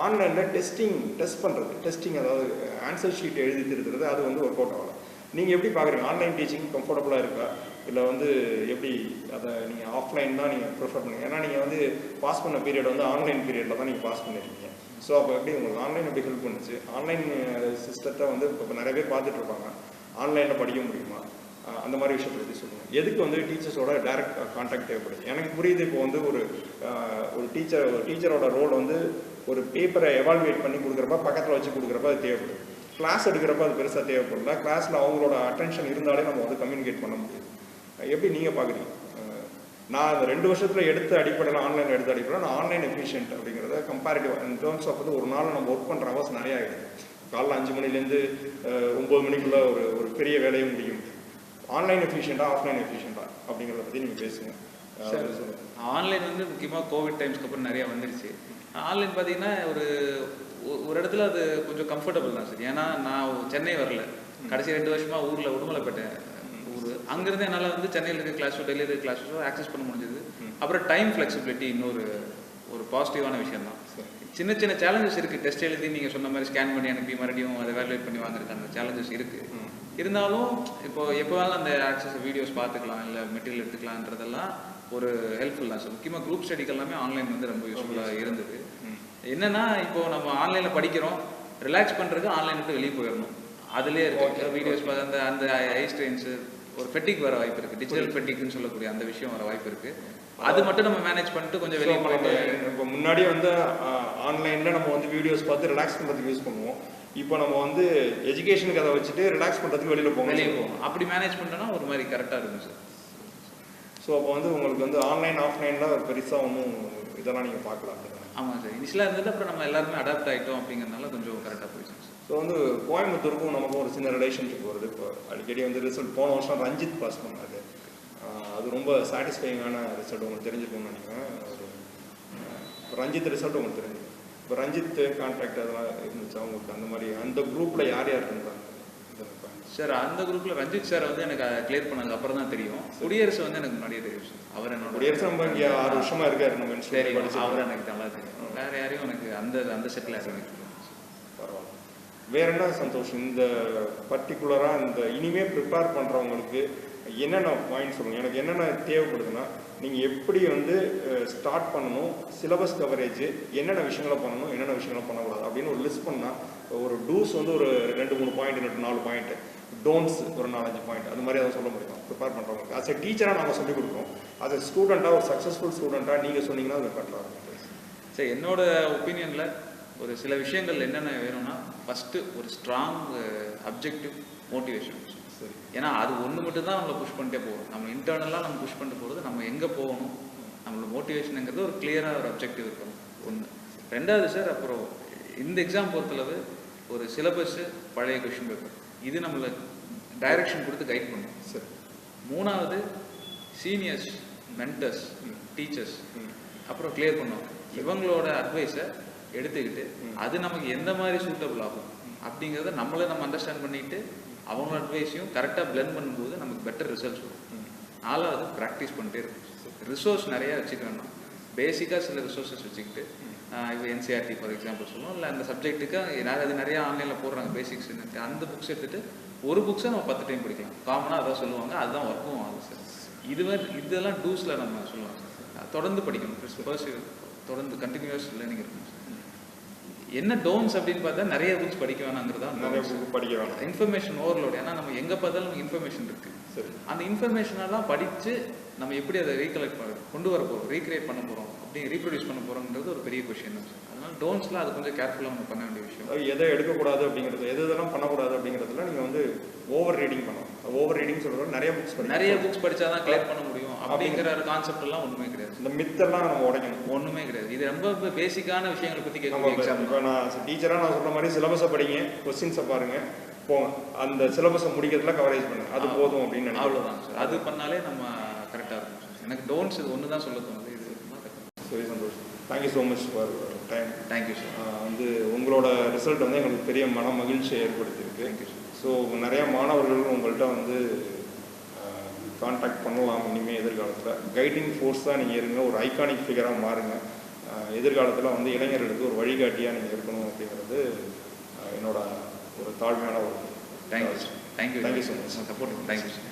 ஆன்லைனில் டெஸ்ட் பண்ணுறது, டெஸ்டிங் அதாவது ஆன்சர் ஷீட் எழுதி திருத்துறது, அது வந்து ஒர்க் அவுட் ஆகலை. நீங்கள் எப்படி பார்க்குறீங்க? ஆன்லைன் டீச்சிங் கம்ஃபர்டபுளாக இருக்கா, இல்லை வந்து எப்படி அதை நீங்கள் ஆஃப்லைன் தான் நீங்கள் ப்ரிஃபர் பண்ணுங்க? ஏன்னா நீங்கள் வந்து பாஸ் பண்ண பீரியட் வந்து ஆன்லைன் பீரியடில் தான் நீங்கள் பாஸ் பண்ணியிருக்கீங்க. ஸோ அப்போ எப்படி உங்களுக்கு ஆன்லைன் எப்படி ஹெல்ப் பண்ணுச்சு? ஆன்லைன் சிஸ்டத்தை வந்து இப்போ நிறைய பேர் பார்த்துட்டு இருப்பாங்க, ஆன்லைனில் படிக்க முடியுமா? அந்த மாதிரி விஷயத்தை பற்றி சொல்லுங்கள். எதுக்கு வந்து டீச்சர்ஸோட டைரக்ட் கான்டாக்ட் தேவைப்படுது? எனக்கு புரியுது, இப்போ வந்து ஒரு டீச்சரோட ரோல் வந்து ஒரு பேப்பரை எவால்வேட் பண்ணி கொடுக்குறப்ப, பக்கத்தில் வச்சு கொடுக்குறப்ப அது தேவைப்படுது. கிளாஸ் எடுக்கிறப்ப அது பெருசாக தேவைப்படல. கிளாஸில் அவங்களோட அட்டென்ஷன் இருந்தாலே நம்ம வந்து கம்யூனிகேட் பண்ண முடியுது. எப்படி நீங்கள் பார்க்குறீங்க? நான் அந்த 2 வருஷத்தில் எடுத்த அடிப்படையில் ஆன்லைன் எடுத்த அடிப்படையில் நான் ஆன்லைன் எஃபிஷியன்ட் அப்படிங்கிறத கம்பேரிட்டிவ் இன் டேர்ம்ஸ் ஆஃப் ஒரு நாள் நம்ம ஒர்க் பண்ணுற ஹவர்ஸ் நிறைய ஆகிடுது. காலைல 5 மணிலேருந்து 9 மணிக்குள்ளே ஒரு பெரிய வேலையை முடியும். ஆன்லைன் எஃபிஷியண்ட்டாக ஆஃப்லைன் எஃபிஷியண்ட்டாக அப்படிங்கிறத பற்றி நீங்கள் பேசுங்க. ஆன்லைன் வந்து முக்கியமாக கோவிட் டைம்ஸ்க்கு அப்புறம் நிறையா வந்துருச்சு. ஆன்லைன் பார்த்தீங்கன்னா ஒரு இடத்துல அது கொஞ்சம் கம்ஃபர்டபுள் தான் சார். ஏன்னா நான் சென்னை வரல, கடைசி 2 வருஷமாக ஊரில் உடுமலைப்பேட்டை ஊர், அங்கேருந்து என்னால் வந்து சென்னையில் இருக்க கிளாஸோ டெல்லியில் இருக்க கிளாஸோ ஆக்சஸ் பண்ண முடிஞ்சது. அப்புறம் டைம் ஃப்ளெக்சிபிலிட்டி இன்னொரு பாசிட்டிவான விஷயம் தான். சின்ன சின்ன சேலஞ்சஸ் இருக்குது. டெஸ்ட் எழுதி நீங்கள் சொன்ன மாதிரி ஸ்கேன் பண்ணி அனுப்பி மறுபடியும் அதை வேல்யூட் பண்ணி வாங்குறதுக்கு அந்த சேலஞ்சஸ் இருக்குது. இருந்தாலும் இப்போ எப்போ வேணாலும் அந்த ஆக்சஸ் வீடியோஸ் பார்த்துக்கலாம், இல்லை மெட்டீரியல் எடுத்துக்கலான்றதெல்லாம் ஒரு ஹெல்ப்ஃபுல் தான் சார். முக்கியமாக குரூப் ஸ்டடிக்கு எல்லாமே ஆன்லைன் வந்து ரொம்ப யூஸ்ஃபுல்லாக இருந்தது. என்னன்னா இப்போ நம்ம ஆன்லைனில் படிக்கிறோம், ரிலாக்ஸ் பண்ணுறதுக்கு ஆன்லைன் விட்டு வெளியே போயிடணும். அதுலேயே இருக்கு வீடியோஸ் பார்த்து அந்த ஐ ஸ்ட்ரெயின்ஸு ஒரு ஃபெட்டிக் வர வாய்ப்பு இருக்குது. டிஜிட்டல் ஃபெட்டிக்னு சொல்லக்கூடிய அந்த விஷயம் வர வாய்ப்பு இருக்குது. அது மட்டும் நம்ம மேனேஜ் பண்ணிட்டு கொஞ்சம் வெளியே போயிட்டு இப்போ முன்னாடியே வந்து ஆன்லைனில் நம்ம வந்து வீடியோஸ் பார்த்து ரிலாக்ஸ் பண்ணுறதுக்கு யூஸ் பண்ணுவோம். இப்போ நம்ம வந்து எஜுகேஷனுக்கு அதை வச்சுட்டு ரிலாக்ஸ் பண்ணுறதுக்கு வெளியே போவோம். அப்படி மேனேஜ் பண்ணிட்டோன்னா ஒரு மாதிரி கரெக்டாக இருக்கும் சார். ஸோ அப்போ வந்து உங்களுக்கு வந்து ஆன்லைன் ஆஃப்லைனில் பெருசாக ஒன்றும் இதெல்லாம் நீங்கள் பார்க்கலாம். ஆமாம் சார், இனிஷியலாக இருந்தது. அப்புறம் நம்ம எல்லாருமே அடாப்ட் ஆகிட்டோம் அப்படிங்கிறதுனால கொஞ்சம் கரெக்டாக போயிடுச்சு சார். ஸோ வந்து கோயம்புத்தூருக்கும் நமக்கும் ஒரு சின்ன ரிலேஷன்ஷிப் வருது. இப்போ அடிக்கடி வந்து ரிசல்ட் போன வருஷம் ரஞ்சித் பாஸ் பண்ணாரு. அது ரொம்ப சாட்டிஸ்ஃபைங்கான ரிசல்ட் உங்களுக்கு தெரிஞ்சுக்கணும்னு நினைக்கிறேன். ரஞ்சித் ரிசல்ட் உங்களுக்கு தெரிஞ்சுக்கணும். இப்போ ரஞ்சித் கான்ட்ராக்ட் அதெல்லாம் இருந்துச்சு அவங்களுக்கு. அந்த மாதிரி அந்த குரூப்பில் யார் யார் இருந்தாங்க சார்? அந்த குரூப்பில் ரஞ்சித் சார் வந்து எனக்கு கிளியர் பண்ணதுக்கு அப்புறம் தான் தெரியும். குடியரசு வந்து எனக்கு முன்னாடியே தெரியும் சார். அவர் என்னோட குடியரசு நம்ம இங்கே 6 வருஷமாக இருக்காரு. நம்ம தெரியும், அவர் எனக்கு நல்லா தெரியும். வேறு யாரையும் எனக்கு அந்த செட்டில் எனக்கு பரவாயில்ல. வேற என்ன சந்தோஷம் இந்த பர்டிகுலராக இந்த இனிமேல் ப்ரிப்பேர் பண்ணுறவங்களுக்கு என்னென்ன பாயிண்ட் சொல்லுங்கள். எனக்கு என்னென்ன தேவைப்படுதுன்னா, நீங்கள் எப்படி வந்து ஸ்டார்ட் பண்ணணும், சிலபஸ் கவரேஜ், என்னென்ன விஷயங்களை பண்ணணும், என்னென்ன விஷயங்களை பண்ணக்கூடாது அப்படின்னு ஒரு லிஸ்ட் பண்ணால், ஒரு டூஸ் வந்து ஒரு 2-3 பாயிண்ட், 4 பாயிண்ட், டோன்ட்ஸ் ஒரு 4-5 பாயிண்ட், அது மாதிரி அதை சொல்ல முடியும் ப்ரிப்பேர் பண்ணுறவங்களுக்கு. அஸ் எ டீச்சராக நாங்கள் சொல்லிக் கொடுக்குறோம். அஸ் எ ஸ்டூடெண்ட்டாக ஒரு சக்ஸஸ்ஃபுல் ஸ்டூடெண்ட்டாக நீங்கள் சொன்னீங்கன்னா அது கரெக்டாக இருக்கும் சார். என்னோட ஒப்பீனியனில் ஒரு சில விஷயங்கள் என்னென்ன வேணும்னா, ஃபஸ்ட்டு ஒரு ஸ்ட்ராங் அப்ஜெக்டிவ் மோட்டிவேஷன். சரி, ஏன்னா அது ஒன்று மட்டும் தான் நம்மளை புஷ் பண்ணிட்டே போகும். நம்ம இன்டர்னலாக நம்ம புஷ் பண்ணிட்டு போகிறது, நம்ம எங்கே போகணும், நம்மளோட மோட்டிவேஷனுங்கிறது ஒரு கிளியராக ஒரு அப்ஜெக்டிவ் இருக்கணும். ஒன்று. ரெண்டாவது சார், அப்புறம் இந்த எக்ஸாம் பொறுத்தளவு ஒரு சிலபஸ்ஸு, பழைய கொஷின் பேப்பர், இது நம்மளை டைரக்ஷன் கொடுத்து கைட் பண்ணும். சரி. மூணாவது சீனியர்ஸ், மென்டர்ஸ், டீச்சர்ஸ் அப்புறம் கிளியர் பண்ணுவோம். இவங்களோட அட்வைஸை எடுத்துக்கிட்டு அது நமக்கு எந்த மாதிரி சூட்டபிள் ஆகும் அப்படிங்கிறத நம்ம அண்டர்ஸ்டாண்ட் பண்ணிட்டு அவங்களோட அட்வைஸையும் கரெக்டாக பிளெண்ட் பண்ணும்போது நமக்கு பெட்டர் ரிசல்ட்ஸ் வரும். நாலாவது ப்ராக்டிஸ் பண்ணிட்டே இருக்கும். ரிசோர்ஸ் நிறையா வச்சுக்கணும். பேசிக்காக சில ரிசோர்ஸஸ் வச்சுக்கிட்டு இப்போ என்சிஆர்டி ஃபார் எக்ஸாம்பிள் சொல்லுவோம், இல்லை அந்த சப்ஜெக்ட்டுக்கு அது நிறையா ஆன்லைனில் போடுறாங்க பேசிக்ஸ். அந்த புக்ஸ் எடுத்துகிட்டு ஒரு புக்ஸை நம்ம 10 டைம் படிக்கலாம். காமனாக அதான் சொல்லுவாங்க, அதுதான் ஒர்க்கும் ஆகும் சார். இதெல்லாம் டூஸில் நம்ம சொல்லுவாங்க சார். தொடர்ந்து படிக்கணும், தொடர்ந்து கண்டினியூஸ் லேர்னிங் இருக்கும் சார். என்ன டோன்ஸ் அப்படின்னு பார்த்தா நிறைய புக்ஸ் படிக்க வேணாங்கிறதா, நிறைய புக் படிக்க வேணாம், இன்ஃபர்மேஷன் ஓவர்லோட். ஏன்னா நம்ம எங்கே பார்த்தாலும் நமக்கு இன்ஃபர்மேஷன் இருக்குது. சரி, அந்த இன்ஃபர்மேஷனெல்லாம் படித்து நம்ம எப்படி அதை ரீகலெக்ட் கொண்டு வர போகிறோம், ரீக்ரியேட் பண்ண போகிறோம், அப்படி ரீப்ரொடியூஸ் பண்ண போகிறோங்கிறது ஒரு பெரிய கொஷின் தான் சார். அதனால டோன்ஸ்லாம் அது கொஞ்சம் கேர்ஃபுல்லாக நம்ம பண்ண வேண்டிய விஷயம். எதை எடுக்கக்கூடாது அப்படிங்கிறது, எதெல்லாம் பண்ணக்கூடாது அப்படிங்கிறதுல நீங்கள் வந்து ஓவர் ரீடிங் பண்ணணும். ஓவர் ரீடிங் சொல்கிறோம், நிறைய புக்ஸ் படித்தா தான் கிளியர் பண்ண முடியும் அப்படிங்கிற கான்செப்ட் எல்லாம் ஒன்றுமே கிடையாது. இந்த மித்தெல்லாம் நம்ம உடைக்கணும், ஒன்றுமே கிடையாது. இது ரொம்ப பேசிக்கான விஷயங்களை பற்றி கேட்கணும். இப்போ நான் டீச்சராக நான் சொல்கிற மாதிரி சிலபஸை படிங்க, கொஸ்டின்ஸை பாருங்கள், போங்க, அந்த சிலபஸை முடிக்கிறதுல கவரேஜ் பண்ணுங்க, அது போதும் அப்படின்னு நினைக்கிறேன். அவ்வளோதான் சார். அது பண்ணாலே நம்ம கரெக்டாக இருக்கும் சார். எனக்கு டோன்ட்ஸ் இது ஒன்று தான் சொல்ல தோணுது. இது சரி, சந்தோஷம். Thank you so much for time. Thank you sir. வந்து உங்களோட ரிசல்ட் வந்து எங்களுக்கு பெரிய மன மகிழ்ச்சியை ஏற்படுத்தியிருக்கு. Thank you sir. ஸோ நிறையா மாணவர்கள் உங்கள்கிட்ட வந்து கான்டாக்ட் பண்ணலாம் இனிமேல் எதிர்காலத்தில். கைடிங் ஃபோர்ஸ் தான் நீங்கள் இருங்க, ஒரு ஐகானிக் ஃபிகராக மாறுங்க. எதிர்காலத்தில் வந்து இளைஞர்களுக்கு ஒரு வழிகாட்டியாக நீங்கள் இருக்கணும் அப்படிங்கிறது என்னோட ஒரு தாழ்மையான ஒரு thank you sir. Thank you so much. Support. Thank you sir.